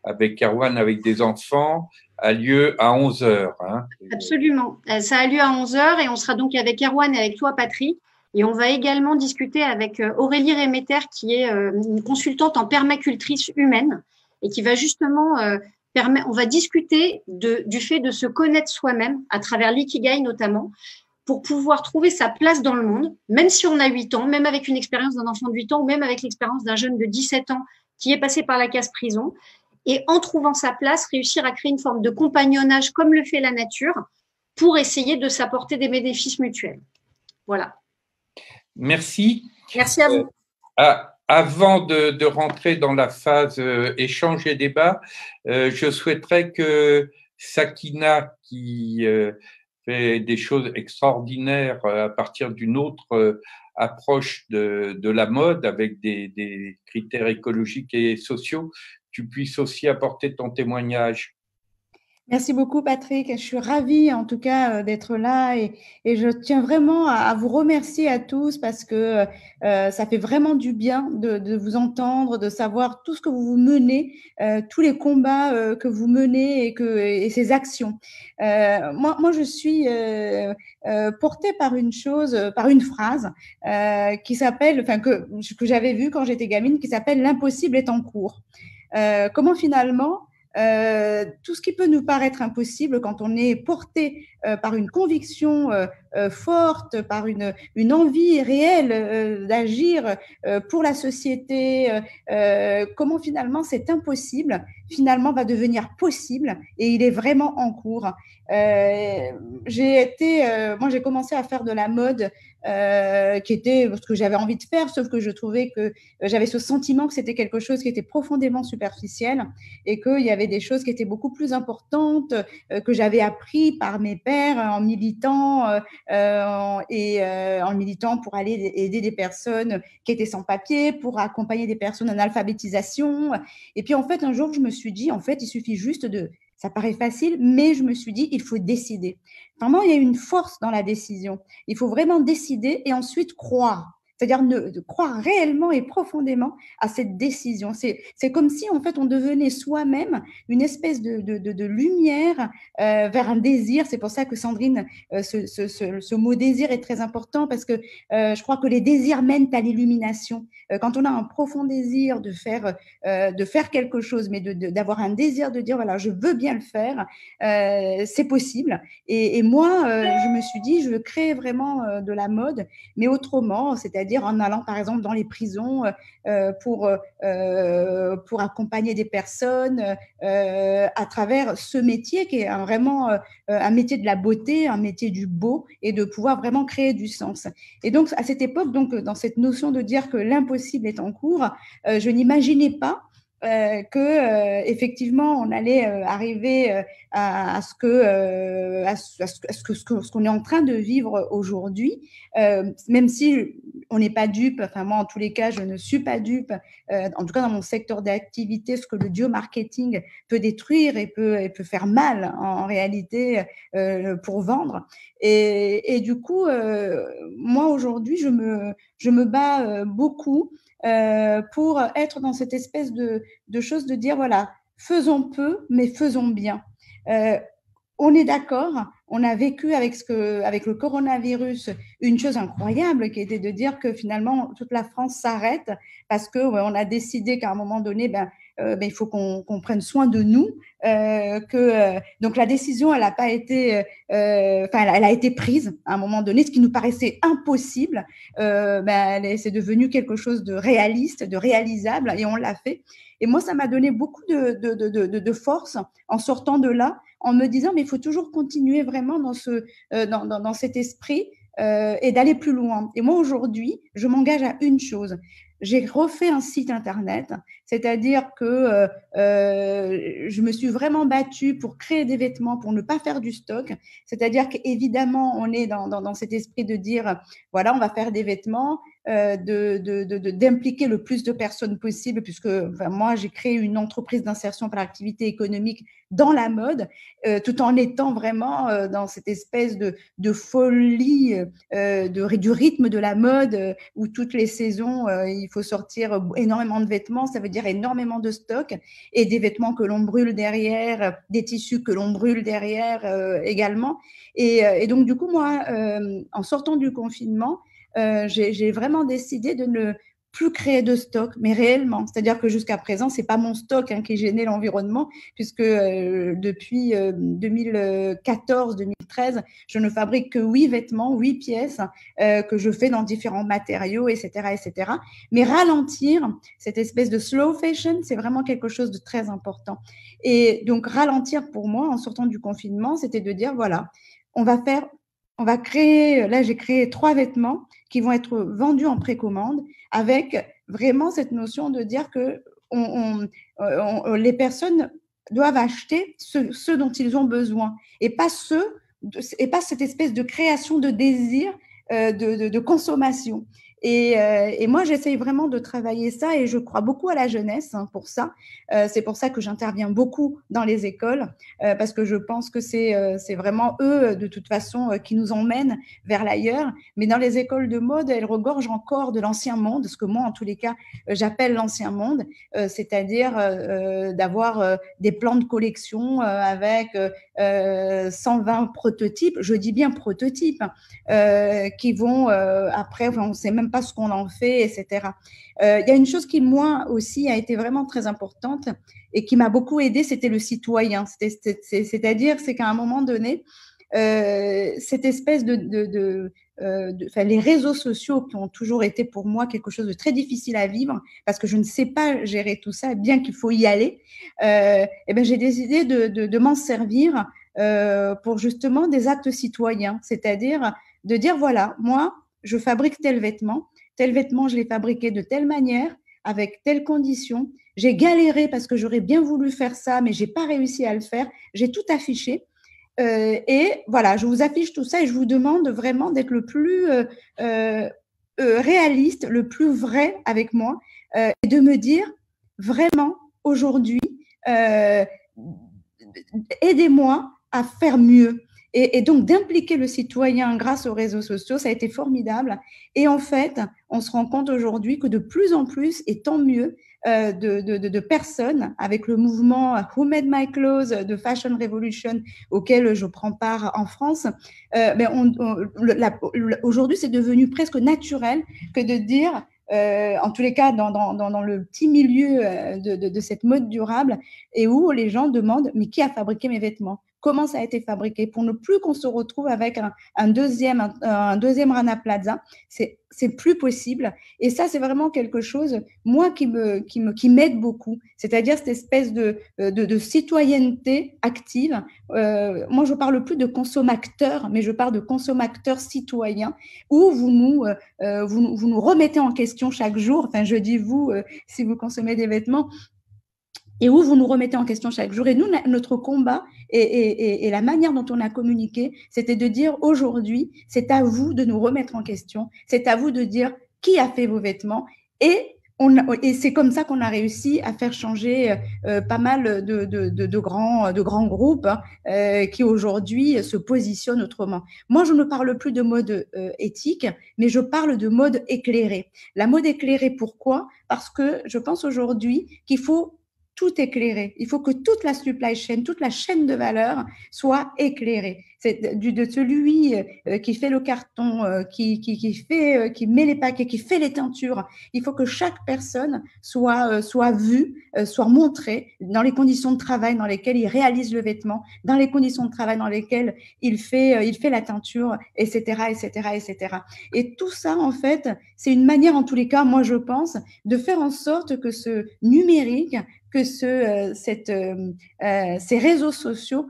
avec Erwan, avec des enfants, a lieu à 11h. Hein. Absolument. Ça a lieu à 11h et on sera donc avec Erwan et avec toi, Patrick. Et on va également discuter avec Aurélie Réméter, qui est une consultante en permacultrice humaine et qui va justement on va discuter du fait de se connaître soi-même à travers l'ikigai notamment, pour pouvoir trouver sa place dans le monde, même si on a 8 ans, même avec une expérience d'un enfant de 8 ans ou même avec l'expérience d'un jeune de 17 ans qui est passé par la case prison. Et en trouvant sa place, réussir à créer une forme de compagnonnage comme le fait la nature pour essayer de s'apporter des bénéfices mutuels. Voilà. Merci. Merci à vous. Avant de rentrer dans la phase échange et débat, je souhaiterais que Sakina, qui fait des choses extraordinaires à partir d'une autre approche de la mode avec des critères écologiques et sociaux, tu puisses aussi apporter ton témoignage. Merci beaucoup, Patrick. Je suis ravie, en tout cas, d'être là et je tiens vraiment à vous remercier à tous parce que ça fait vraiment du bien de vous entendre, de savoir tout ce que vous menez, tous les combats que vous menez et ces actions. Moi, je suis portée par une chose, par une phrase qui s'appelle, enfin que j'avais vue quand j'étais gamine, qui s'appelle « L'impossible est en cours ». Comment finalement tout ce qui peut nous paraître impossible quand on est porté par une conviction forte, par une envie réelle d'agir pour la société, comment finalement cet impossible finalement va devenir possible et il est vraiment en cours. Moi j'ai commencé à faire de la mode qui était ce que j'avais envie de faire, sauf que je trouvais que j'avais ce sentiment que c'était quelque chose qui était profondément superficiel et qu'il y avait des choses qui étaient beaucoup plus importantes que j'avais appris par mes pairs en militant en militant pour aller aider des personnes qui étaient sans papier, pour accompagner des personnes en alphabétisation. Et puis en fait un jour je me suis dit en fait il suffit juste ça paraît facile, mais je me suis dit, il faut décider. Vraiment, il y a une force dans la décision. Il faut vraiment décider et ensuite croire. C'est-à-dire de croire réellement et profondément à cette décision. C'est comme si, en fait, on devenait soi-même une espèce de lumière vers un désir. C'est pour ça que Sandrine, ce mot désir est très important parce que je crois que les désirs mènent à l'illumination. Quand on a un profond désir de faire quelque chose, mais d'avoir un désir de dire, voilà, je veux bien le faire, c'est possible. Et moi, je me suis dit, je veux créer vraiment de la mode, mais autrement, c'est-à-dire en allant par exemple dans les prisons pour accompagner des personnes à travers ce métier qui est vraiment un métier de la beauté, un métier du beau et de pouvoir vraiment créer du sens. Et donc à cette époque, donc dans cette notion de dire que l'impossible est en cours, je n'imaginais pas que effectivement on allait arriver à ce qu'on est en train de vivre aujourd'hui, même si on n'est pas dupe. Enfin moi en tous les cas je ne suis pas dupe. En tout cas dans mon secteur d'activité, ce que le biomarketing peut détruire et peut faire mal en réalité pour vendre. Et du coup moi aujourd'hui je me bats beaucoup pour être dans cette espèce de chose de dire, voilà, faisons peu, mais faisons bien. On est d'accord, on a vécu avec le coronavirus une chose incroyable qui était de dire que finalement toute la France s'arrête parce que on a décidé qu'à un moment donné, il faut qu'on prenne soin de nous. Donc la décision, elle n'a pas été, elle a été prise à un moment donné, ce qui nous paraissait impossible. C'est devenu quelque chose de réaliste, de réalisable, et on l'a fait. Et moi, ça m'a donné beaucoup de force en sortant de là, en me disant mais il faut toujours continuer vraiment dans cet esprit et d'aller plus loin. Et moi aujourd'hui, je m'engage à une chose. j'ai refait un site internet, c'est-à-dire que je me suis vraiment battue pour créer des vêtements, pour ne pas faire du stock. C'est-à-dire qu'évidemment, on est dans cet esprit de dire, voilà, on va faire des vêtements, d'impliquer le plus de personnes possible, puisque enfin, moi, j'ai créé une entreprise d'insertion par l'activité économique dans la mode, tout en étant vraiment dans cette espèce de folie du rythme de la mode, où toutes les saisons, il faut sortir énormément de vêtements, ça veut dire énormément de stock, et des vêtements que l'on brûle derrière, des tissus que l'on brûle derrière également. Et donc, du coup, moi, en sortant du confinement, j'ai vraiment décidé de ne plus créer de stock, mais réellement. C'est-à-dire que jusqu'à présent, c'est pas mon stock qui gênait l'environnement, puisque depuis 2014-2013, je ne fabrique que 8 vêtements, 8 pièces que je fais dans différents matériaux, etc., etc. Mais ralentir cette espèce de slow fashion, c'est vraiment quelque chose de très important. Et donc, ralentir pour moi, en sortant du confinement, c'était de dire, voilà, on va créer, là j'ai créé 3 vêtements qui vont être vendus en précommande, avec vraiment cette notion de dire que les personnes doivent acheter ce dont ils ont besoin, et pas cette espèce de création de désir de consommation. Et moi, j'essaye vraiment de travailler ça, et je crois beaucoup à la jeunesse pour ça. C'est pour ça que j'interviens beaucoup dans les écoles, parce que je pense que c'est vraiment eux, de toute façon, qui nous emmènent vers l'ailleurs. Mais dans les écoles de mode, elles regorgent encore de l'ancien monde, ce que moi, en tous les cas, j'appelle l'ancien monde, c'est-à-dire d'avoir des plans de collection avec 120 prototypes, je dis bien prototypes, qui vont après, on ne sait même pas ce qu'on en fait, etc. Il y a une chose qui, moi aussi, a été vraiment très importante et qui m'a beaucoup aidée, c'était le citoyen. C'est-à-dire, c'est qu'à un moment donné, cette espèce les réseaux sociaux qui ont toujours été pour moi quelque chose de très difficile à vivre, parce que je ne sais pas gérer tout ça, bien qu'il faut y aller, et ben j'ai décidé de m'en servir pour justement des actes citoyens, c'est-à-dire de dire, voilà, moi, je fabrique tel vêtement, je l'ai fabriqué de telle manière, avec telles conditions. J'ai galéré parce que j'aurais bien voulu faire ça, mais j'ai pas réussi à le faire. J'ai tout affiché. Et voilà, je vous affiche tout ça et je vous demande vraiment d'être le plus réaliste, le plus vrai avec moi, et de me dire vraiment aujourd'hui, aidez-moi à faire mieux. Et donc, d'impliquer le citoyen grâce aux réseaux sociaux, ça a été formidable. Et en fait, on se rend compte aujourd'hui que de plus en plus, et tant mieux, de personnes avec le mouvement Who Made My Clothes de Fashion Revolution, auquel je prends part en France, aujourd'hui, c'est devenu presque naturel que de dire, en tous les cas dans le petit milieu de cette mode durable, et où les gens demandent, mais qui a fabriqué mes vêtements ? Comment ça a été fabriqué, pour ne plus qu'on se retrouve avec un deuxième Rana Plaza. C'est plus possible. Et ça, c'est vraiment quelque chose, moi, qui m'aide beaucoup. C'est-à-dire cette espèce de citoyenneté active. Moi, je parle plus de consommateurs, mais je parle de consommateurs citoyens, où vous nous remettez en question chaque jour. Enfin, je dis vous, si vous consommez des vêtements, et où vous nous remettez en question chaque jour. Et nous, notre combat et la manière dont on a communiqué, c'était de dire aujourd'hui, c'est à vous de nous remettre en question, c'est à vous de dire qui a fait vos vêtements. Et c'est comme ça qu'on a réussi à faire changer pas mal de grands groupes qui aujourd'hui se positionnent autrement. Moi, je ne parle plus de mode éthique, mais je parle de mode éclairé. La mode éclairée, pourquoi ? Parce que je pense aujourd'hui qu'il faut tout éclairé. Il faut que toute la supply chain, toute la chaîne de valeur soit éclairée. C'est de celui qui fait le carton, qui met les paquets, qui fait les teintures. Il faut que chaque personne soit vue, soit montrée dans les conditions de travail dans lesquelles il réalise le vêtement, dans les conditions de travail dans lesquelles il fait la teinture, etc., etc., etc. Et tout ça, en fait, c'est une manière, en tous les cas, moi je pense, de faire en sorte que ce numérique, que ces réseaux sociaux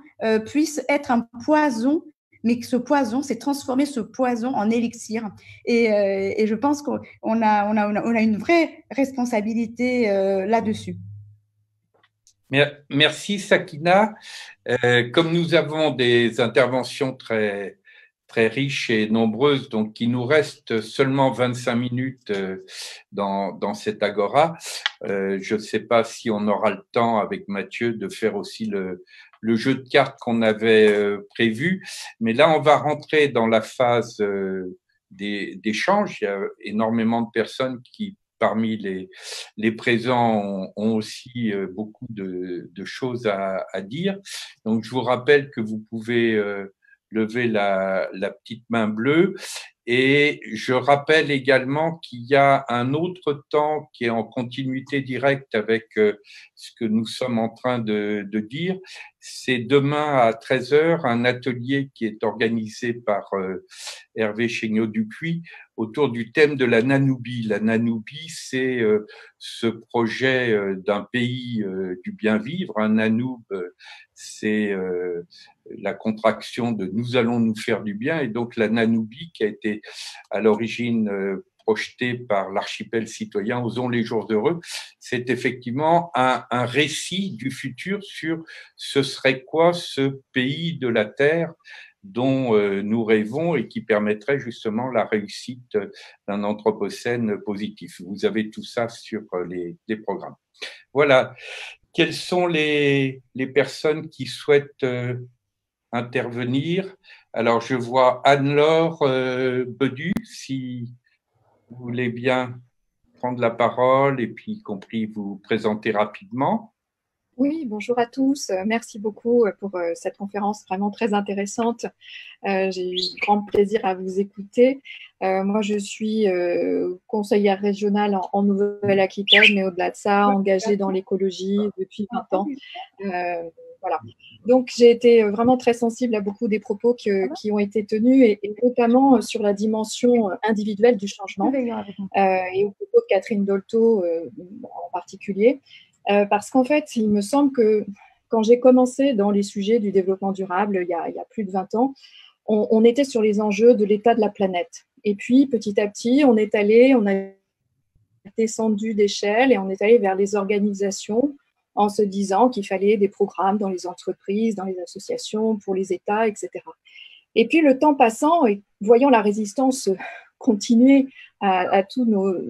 puissent être un poison mais que ce poison, c'est transformer ce poison en élixir. Et je pense qu'on a une vraie responsabilité là-dessus. Merci Sakina. Comme nous avons des interventions très riches et nombreuses, donc il nous reste seulement 25 minutes dans cette agora. Je ne sais pas si on aura le temps avec Mathieu de faire aussi le jeu de cartes qu'on avait prévu, mais là on va rentrer dans la phase d'échange. Il y a énormément de personnes qui parmi les présents ont aussi beaucoup de choses à dire. Donc, je vous rappelle que vous pouvez lever la petite main bleue. Et je rappelle également qu'il y a un autre temps qui est en continuité directe avec ce que nous sommes en train de dire. C'est demain à 13h, un atelier qui est organisé par Hervé Chéniaud-Dupuis autour du thème de la Nanoubie. La Nanoubie, c'est ce projet d'un pays du bien-vivre. Un Nanoub, c'est la contraction de « nous allons nous faire du bien ». Et donc, la Nanoubie, qui a été à l'origine projetée par l'archipel citoyen Osons les jours heureux, c'est effectivement un récit du futur sur ce serait quoi ce pays de la Terre dont nous rêvons et qui permettrait justement la réussite d'un anthropocène positif. Vous avez tout ça sur les programmes. Voilà. Quelles sont les personnes qui souhaitent intervenir? Alors, je vois Anne-Laure Bedu, si vous voulez bien prendre la parole et puis, y compris, vous présenter rapidement. Oui, bonjour à tous. Merci beaucoup pour cette conférence vraiment très intéressante. J'ai eu grand plaisir à vous écouter. Moi, je suis conseillère régionale en Nouvelle-Aquitaine, mais au-delà de ça, engagée dans l'écologie depuis 20 ans. Voilà. Donc, j'ai été vraiment très sensible à beaucoup des propos qui ont été tenus, et notamment sur la dimension individuelle du changement, et aux propos de Catherine Dolto en particulier. Parce qu'en fait, il me semble que quand j'ai commencé dans les sujets du développement durable, il y a plus de 20 ans, on était sur les enjeux de l'état de la planète. Et puis, petit à petit, on a descendu d'échelle et on est allé vers les organisations en se disant qu'il fallait des programmes dans les entreprises, dans les associations, pour les États, etc. Et puis, le temps passant et voyant la résistance continuer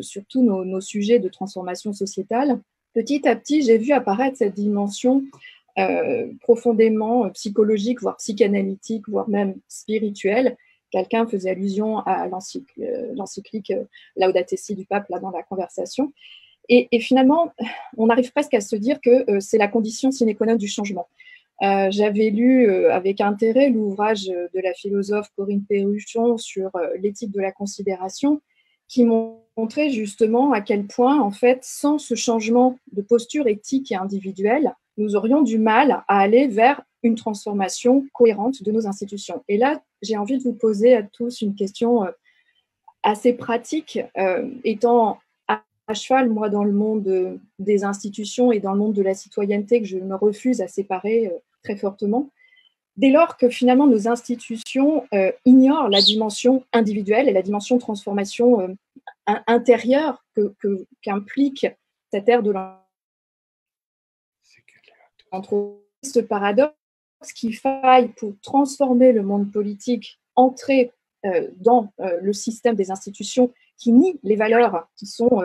sur tous nos sujets de transformation sociétale, petit à petit, j'ai vu apparaître cette dimension profondément psychologique, voire psychanalytique, voire même spirituelle. Quelqu'un faisait allusion à l'encyclique Laudato Si du pape là dans la conversation. Et finalement, on arrive presque à se dire que c'est la condition sine qua non du changement. J'avais lu avec intérêt l'ouvrage de la philosophe Corinne Perruchon sur l'éthique de la considération, qui montrait justement à quel point, en fait, sans ce changement de posture éthique et individuelle, nous aurions du mal à aller vers une transformation cohérente de nos institutions. Et là, j'ai envie de vous poser à tous une question assez pratique, étant à cheval, moi, dans le monde des institutions et dans le monde de la citoyenneté, que je me refuse à séparer très fortement. Dès lors que finalement nos institutions ignorent la dimension individuelle et la dimension de transformation intérieure qu'implique cette ère de l'anthropocène, ce paradoxe qu'il faille pour transformer le monde politique, entrer dans le système des institutions qui nient les valeurs qui sont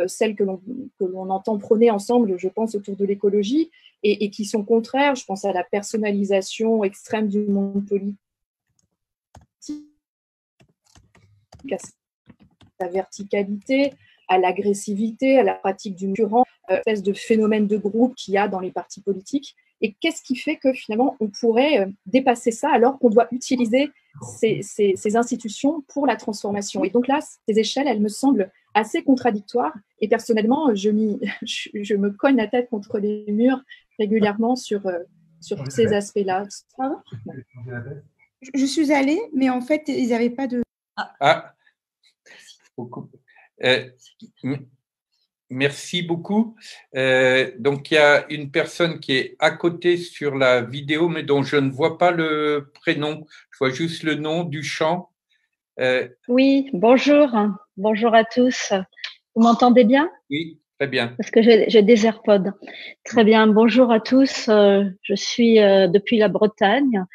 celles que l'on entend prôner ensemble, je pense, autour de l'écologie, et qui sont contraires. Je pense à la personnalisation extrême du monde politique, à sa verticalité, à l'agressivité, à la pratique du murant, espèce de phénomène de groupe qu'il y a dans les partis politiques. Et qu'est-ce qui fait que finalement on pourrait dépasser ça alors qu'on doit utiliser ces institutions pour la transformation? Et donc là, ces échelles, elles me semblent assez contradictoires. Et personnellement, je me cogne la tête contre les murs régulièrement sur ces aspects-là. Je suis allée, mais en fait, ils n'avaient pas de… Merci beaucoup. Donc, il y a une personne qui est à côté sur la vidéo, mais dont je ne vois pas le prénom. Je vois juste le nom du chant. Oui, bonjour. Bonjour à tous. Vous m'entendez bien? Oui, très bien. Parce que j'ai des AirPods. Très bien. Bonjour à tous. Je suis depuis la Bretagne,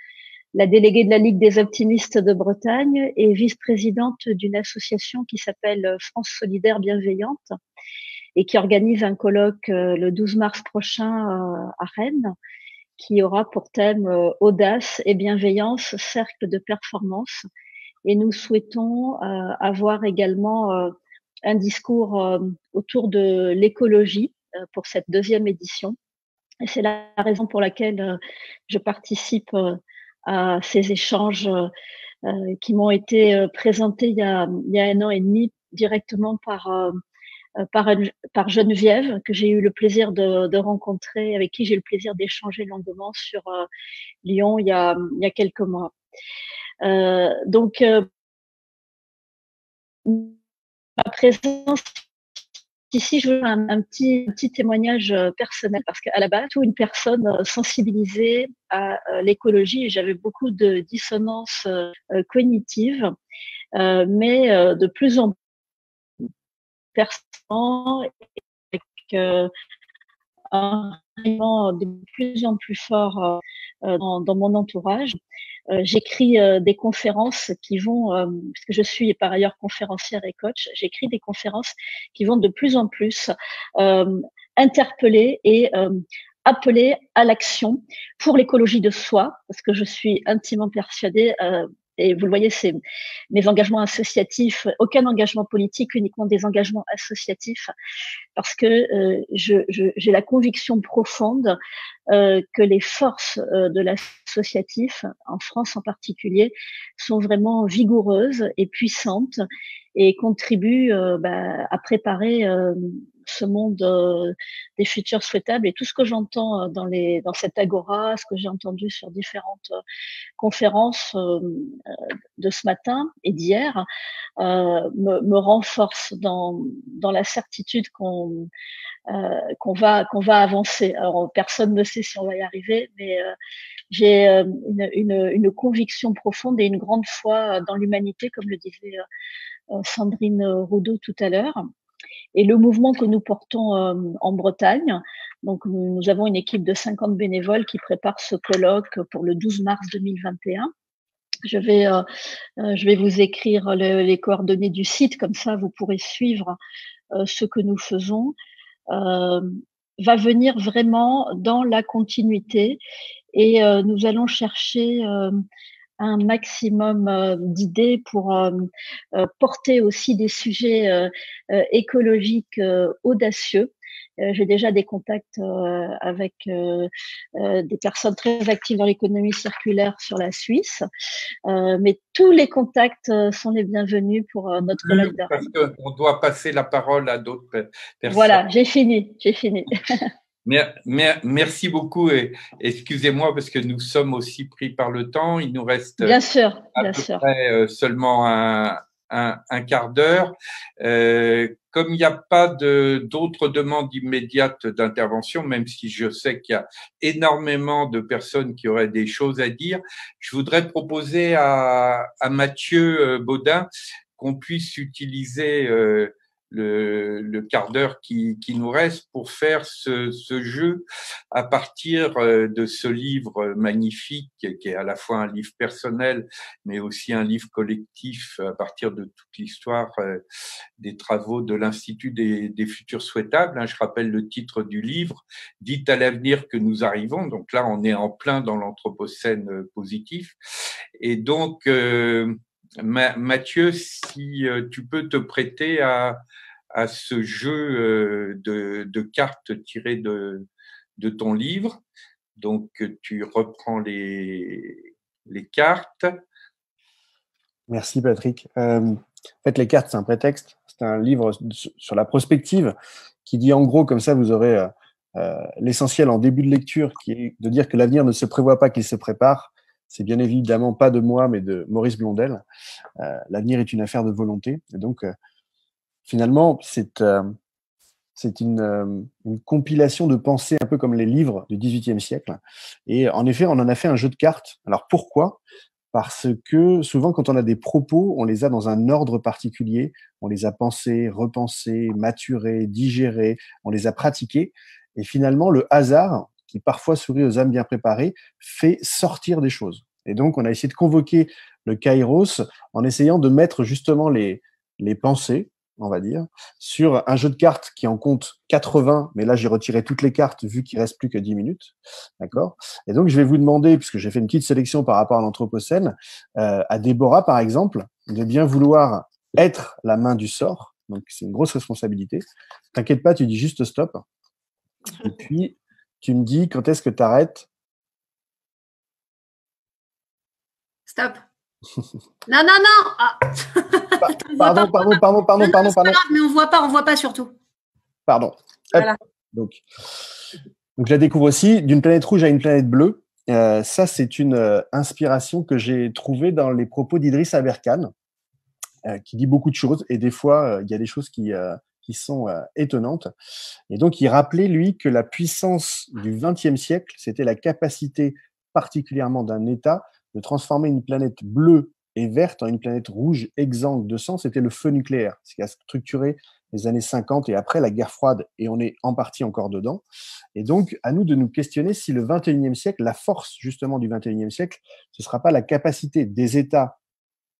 la déléguée de la Ligue des optimistes de Bretagne et vice-présidente d'une association qui s'appelle France Solidaire Bienveillante et qui organise un colloque le 12 mars prochain à Rennes, qui aura pour thème audace et bienveillance, cercle de performance. Et nous souhaitons avoir également un discours autour de l'écologie pour cette deuxième édition. Et c'est la raison pour laquelle je participe à ces échanges qui m'ont été présentés il y a 1 an et demi directement par Geneviève, que j'ai eu le plaisir de rencontrer, avec qui j'ai eu le plaisir d'échanger longuement sur Lyon il y a quelques mois. Donc, ma présence ici, je veux un petit témoignage personnel, parce qu'à la base, une personne sensibilisée à l'écologie, et j'avais beaucoup de dissonances cognitives, mais de plus en plus personnellement, avec un rayonnement de plus en plus fort dans mon entourage. J'écris des conférences qui vont, puisque je suis par ailleurs conférencière et coach, j'écris des conférences qui vont de plus en plus interpeller et appeler à l'action pour l'écologie de soi, parce que je suis intimement persuadée, et vous le voyez, c'est mes engagements associatifs, aucun engagement politique, uniquement des engagements associatifs, parce que j'ai la conviction profonde que les forces de l'associatif, en France en particulier, sont vraiment vigoureuses et puissantes et contribuent à préparer ce monde des futurs souhaitables. Et tout ce que j'entends dans cette agora, ce que j'ai entendu sur différentes conférences de ce matin et d'hier, me renforce dans la certitude qu'on va avancer. Alors personne ne sait si on va y arriver, mais j'ai une conviction profonde et une grande foi dans l'humanité, comme le disait Sandrine Roudot tout à l'heure. Et le mouvement que nous portons en Bretagne, donc nous avons une équipe de 50 bénévoles qui prépare ce colloque pour le 12 mars 2021. Je vais vous écrire les coordonnées du site, comme ça vous pourrez suivre ce que nous faisons. Va venir vraiment dans la continuité et nous allons chercher un maximum d'idées pour porter aussi des sujets écologiques audacieux. J'ai déjà des contacts avec des personnes très actives dans l'économie circulaire sur la Suisse, mais tous les contacts sont les bienvenus pour notre colloque de Parce qu'on doit passer la parole à d'autres personnes. Voilà, j'ai fini. Merci beaucoup et excusez-moi parce que nous sommes aussi pris par le temps. Il nous reste bien sûr. Près, seulement un quart d'heure. Comme il n'y a pas d'autres demandes immédiates d'intervention, même si je sais qu'il y a énormément de personnes qui auraient des choses à dire, je voudrais proposer à Mathieu Baudin qu'on puisse utiliser le quart d'heure qui nous reste pour faire ce jeu à partir de ce livre magnifique qui est à la fois un livre personnel mais aussi un livre collectif à partir de toute l'histoire des travaux de l'Institut des futurs souhaitables. Je rappelle le titre du livre, « Dites à l'avenir que nous arrivons ». Donc là, on est en plein dans l'anthropocène positif. Et donc, Mathieu, si tu peux te prêter à ce jeu de cartes tirées de ton livre. Donc, tu reprends les cartes. Merci, Patrick. En fait, les cartes, c'est un prétexte. C'est un livre sur la prospective qui dit en gros, comme ça, vous aurez l'essentiel en début de lecture, qui est de dire que l'avenir ne se prévoit pas, qu'il se prépare. C'est bien évidemment pas de moi, mais de Maurice Blondel. L'avenir est une affaire de volonté. Et donc, finalement, c'est C'est une compilation de pensées un peu comme les livres du XVIIIe siècle. Et en effet, on en a fait un jeu de cartes. Alors pourquoi? Parce que souvent, quand on a des propos, on les a dans un ordre particulier. On les a pensés, repensés, maturés, digérés, on les a pratiqués. Et finalement, le hasard, qui parfois sourit aux âmes bien préparées, fait sortir des choses. Et donc, on a essayé de convoquer le Kairos en essayant de mettre justement les pensées, on va dire, sur un jeu de cartes qui en compte 80, mais là, j'ai retiré toutes les cartes vu qu'il reste plus que 10 minutes. D'accord? Et donc, je vais vous demander, puisque j'ai fait une petite sélection par rapport à l'Anthropocène, à Déborah, par exemple, de bien vouloir être la main du sort. Donc, c'est une grosse responsabilité. T'inquiète pas, tu dis juste stop. Et puis, tu me dis quand est-ce que tu arrêtes. Stop. Non, non, non. Ah. Pardon. C'est pas grave, mais on voit pas surtout. Pardon. Voilà. Donc, je la découvre aussi. D'une planète rouge à une planète bleue. Ça, c'est une inspiration que j'ai trouvée dans les propos d'Idriss Aberkane, qui dit beaucoup de choses. Et des fois, il y a des choses qui sont étonnantes. Et donc, il rappelait, lui, que la puissance du XXe siècle, c'était la capacité particulièrement d'un État de transformer une planète bleue et verte en une planète rouge exsangue de sang. C'était le feu nucléaire, ce qui a structuré les années 50 et après la guerre froide, et on est en partie encore dedans. Et donc, à nous de nous questionner si le XXIe siècle, la force justement du XXIe siècle, ce ne sera pas la capacité des États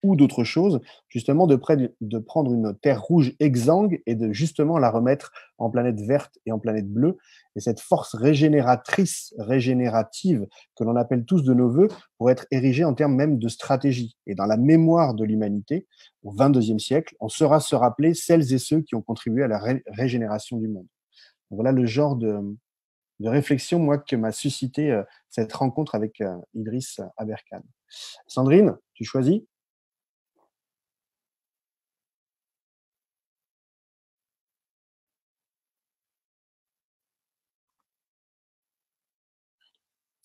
ou d'autres choses, justement de prendre une terre rouge exsangue et de justement la remettre en planète verte et en planète bleue. Et cette force régénérative que l'on appelle tous de nos voeux pour être érigée en termes même de stratégie. Et dans la mémoire de l'humanité, au XXIe siècle, on saura se rappeler celles et ceux qui ont contribué à la régénération du monde. Donc voilà le genre de réflexion, moi, que m'a suscité cette rencontre avec Idriss Aberkane. Sandrine, tu choisis?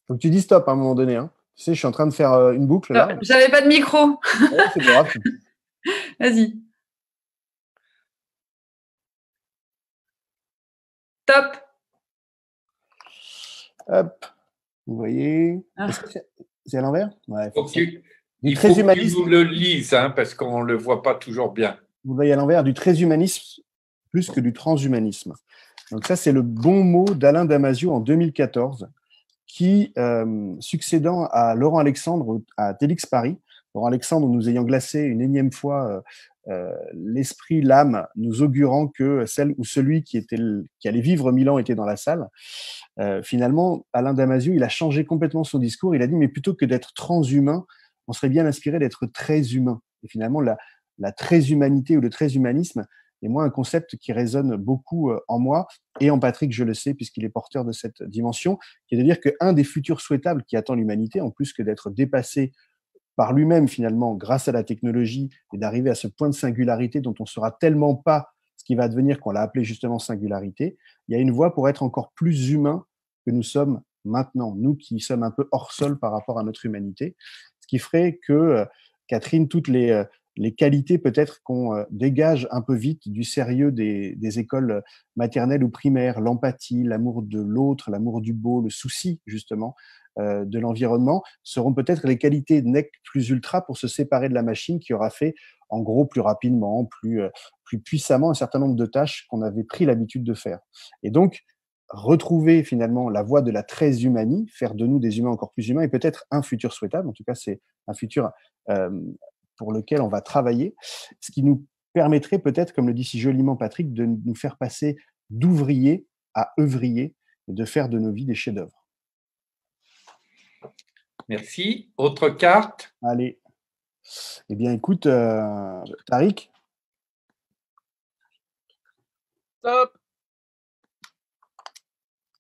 Faut que tu dis stop à un moment donné. Hein. Tu sais, je suis en train de faire une boucle là. J'avais pas de micro. Ouais, c'est grave. Vas-y. Top. Hop. Vous voyez. C'est à l'envers? Ouais. Il faut que vous le lise, hein, parce qu'on ne le voit pas toujours bien. Vous voyez à l'envers, du transhumanisme plus que du transhumanisme. Donc ça, c'est le bon mot d'Alain Damasio en 2014. Qui, succédant à Laurent Alexandre à TEDx Paris, Laurent Alexandre nous ayant glacé une énième fois l'esprit, l'âme, nous augurant que celle ou celui qui allait vivre 1000 ans était dans la salle, finalement, Alain Damasio, il a changé complètement son discours. Il a dit, mais plutôt que d'être transhumain, on serait bien inspiré d'être très humain. Et finalement, la très-humanité ou le très-humanisme est moi un concept qui résonne beaucoup en moi et en Patrick, je le sais, puisqu'il est porteur de cette dimension, qui est de dire qu'un des futurs souhaitables qui attend l'humanité, en plus que d'être dépassé par lui-même finalement grâce à la technologie et d'arriver à ce point de singularité dont on ne saura tellement pas ce qui va advenir qu'on l'a appelé justement singularité, il y a une voie pour être encore plus humain que nous sommes maintenant, nous qui sommes un peu hors sol par rapport à notre humanité, ce qui ferait que, Catherine, toutes les qualités peut-être qu'on dégage un peu vite du sérieux des écoles maternelles ou primaires, l'empathie, l'amour de l'autre, l'amour du beau, le souci justement de l'environnement, seront peut-être les qualités NEC plus ultra pour se séparer de la machine qui aura fait en gros plus rapidement, plus puissamment un certain nombre de tâches qu'on avait pris l'habitude de faire. Et donc, retrouver finalement la voie de la transhumanie, faire de nous des humains encore plus humains, et peut-être un futur souhaitable, en tout cas c'est un futur pour lequel on va travailler, ce qui nous permettrait peut-être, comme le dit si joliment Patrick, de nous faire passer d'ouvriers à œuvriers et de faire de nos vies des chefs-d'œuvre. Merci. Autre carte? Allez. Eh bien, écoute, Tariq. Stop.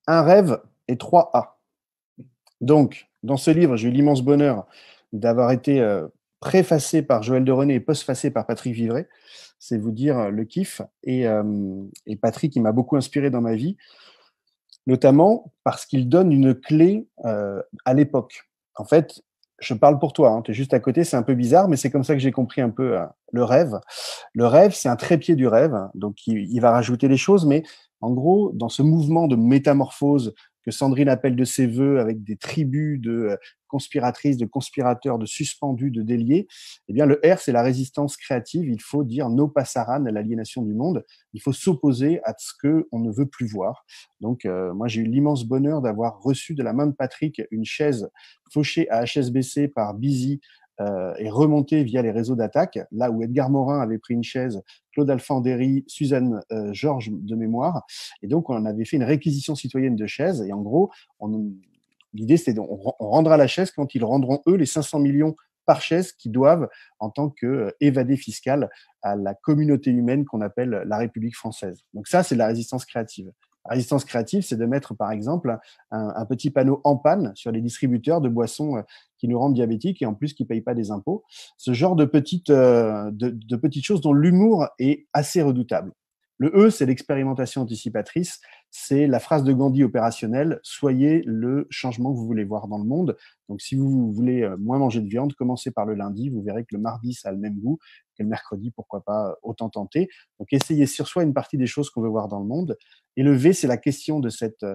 Un rêve et 3 A. Donc, dans ce livre, j'ai eu l'immense bonheur d'avoir été préfacé par Joël de René et postfacé par Patrick Vivray. C'est vous dire le kiff. Et Patrick, il m'a beaucoup inspiré dans ma vie, notamment parce qu'il donne une clé à l'époque. En fait, je parle pour toi, hein, tu es juste à côté, c'est un peu bizarre, mais c'est comme ça que j'ai compris un peu le rêve. Le rêve, c'est un trépied du rêve, donc il va rajouter des choses, mais En gros, dans ce mouvement de métamorphose que Sandrine appelle de ses voeux, avec des tribus de conspiratrices, de conspirateurs, de suspendus, de déliés, eh bien, le R, c'est la résistance créative. Il faut dire no passaran à l'aliénation du monde. Il faut s'opposer à ce qu'on ne veut plus voir. Donc, moi, j'ai eu l'immense bonheur d'avoir reçu de la main de Patrick une chaise fauchée à HSBC par Busy, et remontée via les réseaux d'attaque, là où Edgar Morin avait pris une chaise, Claude Alphandéry, Suzanne Georges de mémoire. Et donc, on avait fait une réquisition citoyenne de chaises. Et en gros, l'idée, c'était on rendra la chaise quand ils rendront, eux, les 500 millions par chaise qu'ils doivent en tant qu'évadés fiscal à la communauté humaine qu'on appelle la République française. Donc ça, c'est de la résistance créative. La résistance créative, c'est de mettre, par exemple, un petit panneau en panne sur les distributeurs de boissons qui nous rendent diabétiques et en plus qui ne payent pas des impôts. Ce genre de petites choses dont l'humour est assez redoutable. Le E, c'est l'expérimentation anticipatrice. C'est la phrase de Gandhi opérationnelle. Soyez le changement que vous voulez voir dans le monde. Donc, si vous voulez moins manger de viande, commencez par le lundi. Vous verrez que le mardi, ça a le même goût que le mercredi. Pourquoi pas autant tenter. Donc, essayez sur soi une partie des choses qu'on veut voir dans le monde. Et le V, c'est la question de cette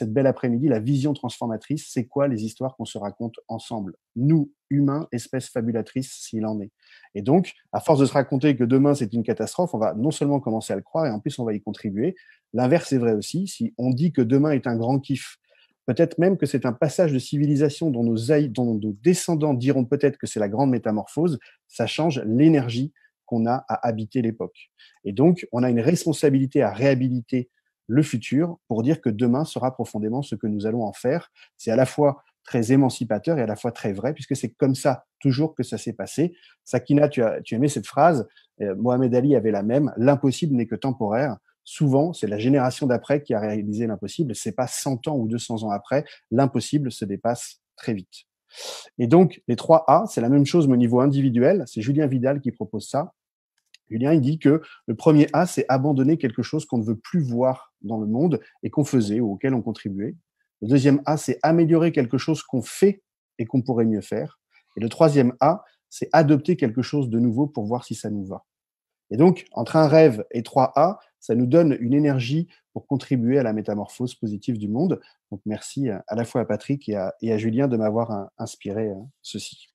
belle après-midi, la vision transformatrice. C'est quoi les histoires qu'on se raconte ensemble? Nous, humains, espèces fabulatrices, s'il en est. Et donc, à force de se raconter que demain, c'est une catastrophe, on va non seulement commencer à le croire, et en plus, on va y contribuer. L'inverse est vrai aussi. Si on dit que demain est un grand kiff, peut-être même que c'est un passage de civilisation dont nos descendants diront peut-être que c'est la grande métamorphose, ça change l'énergie qu'on a à habiter l'époque. Et donc, on a une responsabilité à réhabiliter le futur pour dire que demain sera profondément ce que nous allons en faire. C'est à la fois très émancipateur et à la fois très vrai, puisque c'est comme ça toujours que ça s'est passé. Sakina, tu aimais cette phrase, Mohamed Ali avait la même, l'impossible n'est que temporaire. Souvent, c'est la génération d'après qui a réalisé l'impossible, c'est pas 100 ans ou 200 ans après, l'impossible se dépasse très vite. Et donc, les 3 A, c'est la même chose mais au niveau individuel, c'est Julien Vidal qui propose ça. Julien, il dit que le premier A, c'est abandonner quelque chose qu'on ne veut plus voir dans le monde et qu'on faisait ou auquel on contribuait. Le deuxième A, c'est améliorer quelque chose qu'on fait et qu'on pourrait mieux faire. Et le troisième A, c'est adopter quelque chose de nouveau pour voir si ça nous va. Et donc, entre un rêve et 3 A, ça nous donne une énergie pour contribuer à la métamorphose positive du monde. Donc, merci à la fois à Patrick et à Julien de m'avoir inspiré ceci.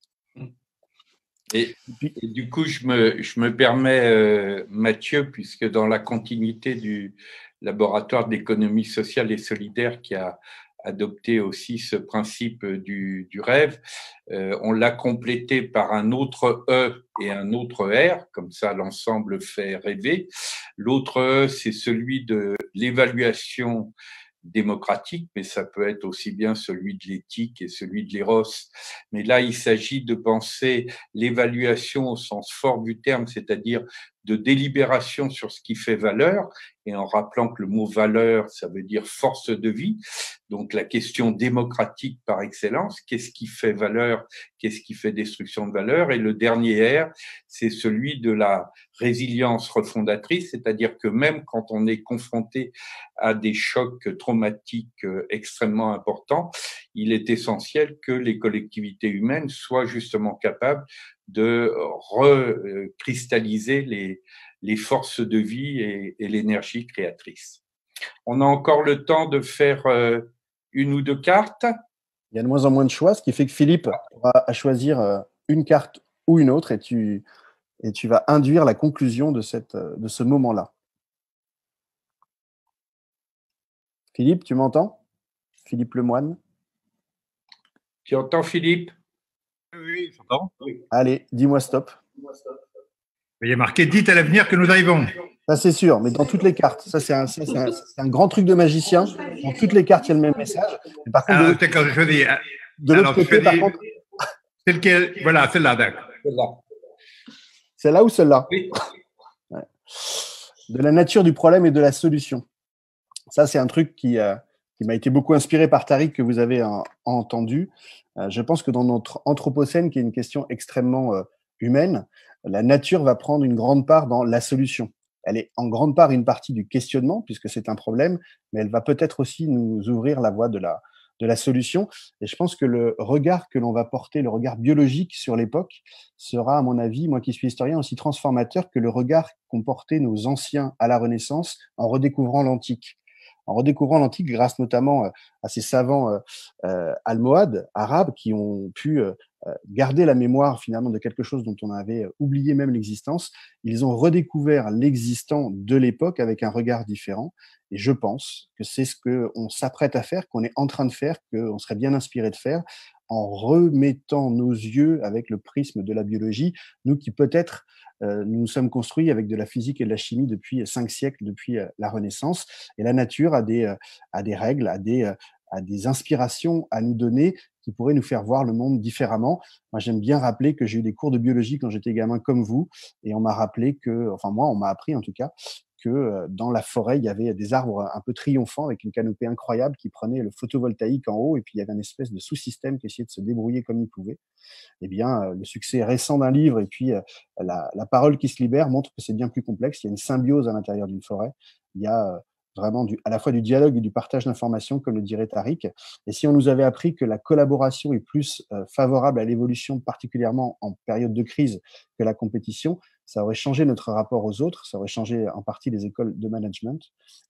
Et du coup, je me permets, Mathieu, puisque dans la continuité du laboratoire d'économie sociale et solidaire qui a adopté aussi ce principe du rêve, on l'a complété par un autre E et un autre R, comme ça l'ensemble fait rêver. L'autre E, c'est celui de l'évaluation démocratique, mais ça peut être aussi bien celui de l'éthique et celui de l'éros. Mais là, il s'agit de penser l'évaluation au sens fort du terme, c'est-à-dire de délibération sur ce qui fait valeur, et en rappelant que le mot valeur, ça veut dire force de vie. Donc, la question démocratique par excellence, qu'est-ce qui fait valeur, qu'est-ce qui fait destruction de valeur? Et le dernier R, c'est celui de la résilience refondatrice, c'est-à-dire que même quand on est confronté à des chocs traumatiques extrêmement importants, il est essentiel que les collectivités humaines soient justement capables de recristalliser les forces de vie et l'énergie créatrice. On a encore le temps de faire une ou deux cartes. Il y a de moins en moins de choix, ce qui fait que Philippe aura à choisir une carte ou une autre et tu vas induire la conclusion de ce moment-là. Philippe, tu m'entends? Philippe Lemoine? Tu entends, Philippe? Oui, j'entends. Allez, dis-moi stop. Il y a marqué « Dites à l'avenir que nous arrivons ». Ça, c'est sûr, mais dans toutes les cartes. Ça, c'est un grand truc de magicien. Dans toutes les cartes, il y a le même message. Mais par contre, d'accord, je dis. De l'autre côté, par contre… C'est lequel? Voilà, celle-là, d'accord. Celle-là ou celle-là? Oui. Ouais. De la nature du problème et de la solution. Ça, c'est un truc qui m'a été beaucoup inspiré par Tariq, que vous avez entendu. Je pense que dans notre Anthropocène, qui est une question extrêmement humaine, la nature va prendre une grande part dans la solution. Elle est en grande part une partie du questionnement, puisque c'est un problème, mais elle va peut-être aussi nous ouvrir la voie de la solution. Et je pense que le regard que l'on va porter, le regard biologique sur l'époque, sera, à mon avis, moi qui suis historien, aussi transformateur que le regard qu'ont porté nos anciens à la Renaissance en redécouvrant l'Antique. en redécouvrant l'antique grâce notamment à ces savants almohades, arabes, qui ont pu garder la mémoire finalement de quelque chose dont on avait oublié même l'existence. Ils ont redécouvert l'existant de l'époque avec un regard différent. Et je pense que c'est ce qu'on s'apprête à faire, qu'on est en train de faire, qu'on serait bien inspiré de faire, en remettant nos yeux avec le prisme de la biologie, nous qui peut-être nous sommes construits avec de la physique et de la chimie depuis 5 siècles, depuis la Renaissance. Et la nature a des règles, a des inspirations à nous donner qui pourraient nous faire voir le monde différemment. Moi, j'aime bien rappeler que j'ai eu des cours de biologie quand j'étais gamin comme vous, et on m'a rappelé que, enfin moi, on m'a appris en tout cas, que dans la forêt, il y avait des arbres un peu triomphants avec une canopée incroyable qui prenait le photovoltaïque en haut, et puis il y avait une espèce de sous-système qui essayait de se débrouiller comme il pouvait. Eh bien, le succès récent d'un livre et puis la parole qui se libère montre que c'est bien plus complexe. Il y a une symbiose à l'intérieur d'une forêt. Il y a vraiment à la fois du dialogue et du partage d'informations, comme le dirait Tariq. Et si on nous avait appris que la collaboration est plus favorable à l'évolution, particulièrement en période de crise, que la compétition, ça aurait changé notre rapport aux autres, ça aurait changé en partie les écoles de management.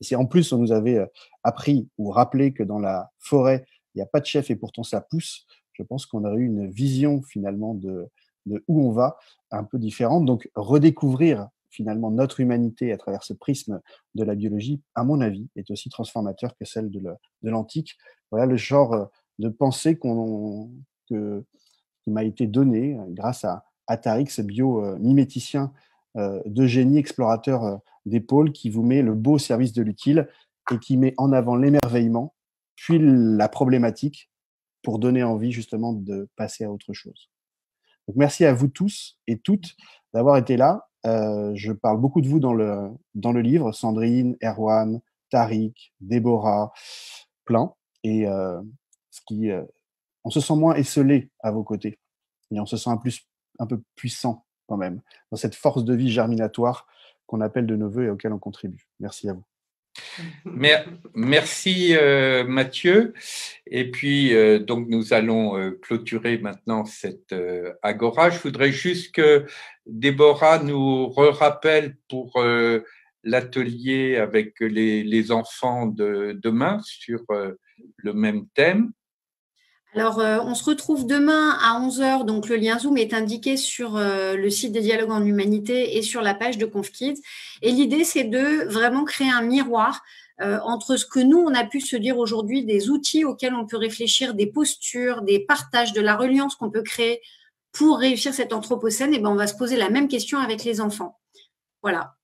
Et si en plus on nous avait appris ou rappelé que dans la forêt, il n'y a pas de chef et pourtant ça pousse, je pense qu'on aurait eu une vision finalement de où on va un peu différente. Donc redécouvrir finalement notre humanité à travers ce prisme de la biologie, à mon avis, est aussi transformateur que celle de l'antique. Voilà le genre de pensée qui m'a été donné grâce à Tariq, ce bio-miméticien de génie, explorateur des pôles, qui vous met le beau au service de l'utile et qui met en avant l'émerveillement, puis la problématique, pour donner envie justement de passer à autre chose. Donc merci à vous tous et toutes d'avoir été là. Je parle beaucoup de vous dans le livre, Sandrine, Erwan, Tariq, Déborah, plein. Et on se sent moins esselé à vos côtés. Et on se sent un peu puissant quand même, dans cette force de vie germinatoire qu'on appelle de nos voeux et auquel on contribue. Merci à vous. Merci Mathieu. Et puis donc nous allons clôturer maintenant cette agora. Je voudrais juste que Déborah nous rappelle pour l'atelier avec les enfants de demain sur le même thème. Alors, on se retrouve demain à 11h. Donc, le lien Zoom est indiqué sur le site des Dialogues en Humanité et sur la page de ConfKids. Et l'idée, c'est de vraiment créer un miroir entre ce que nous, on a pu se dire aujourd'hui, des outils auxquels on peut réfléchir, des postures, des partages, de la reliance qu'on peut créer pour réussir cet anthropocène. Et ben, on va se poser la même question avec les enfants. Voilà.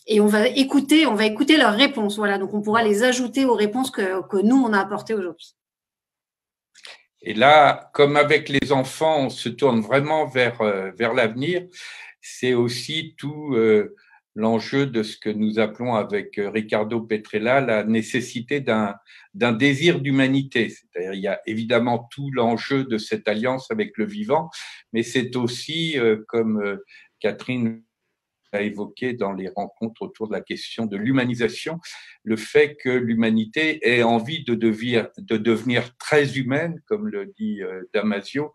Et on va écouter leurs réponses. Voilà. Donc, on pourra les ajouter aux réponses que nous, on a apportées aujourd'hui. Et là, comme avec les enfants, on se tourne vraiment vers l'avenir. C'est aussi tout l'enjeu de ce que nous appelons avec Ricardo Petrella la nécessité d'un désir d'humanité. C'est-à-dire, il y a évidemment tout l'enjeu de cette alliance avec le vivant, mais c'est aussi, comme Catherine a évoqué dans les rencontres autour de la question de l'humanisation, le fait que l'humanité ait envie de devenir très humaine, comme le dit Damasio,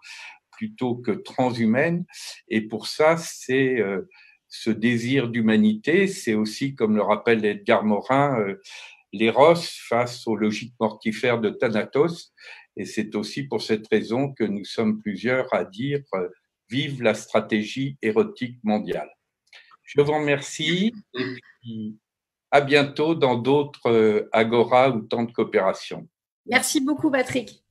plutôt que transhumaine. Et pour ça, c'est ce désir d'humanité, c'est aussi, comme le rappelle Edgar Morin, l'éros face aux logiques mortifères de Thanatos. Et c'est aussi pour cette raison que nous sommes plusieurs à dire vive la stratégie érotique mondiale. Je vous remercie et puis à bientôt dans d'autres Agora ou temps de coopération. Merci beaucoup, Patrick.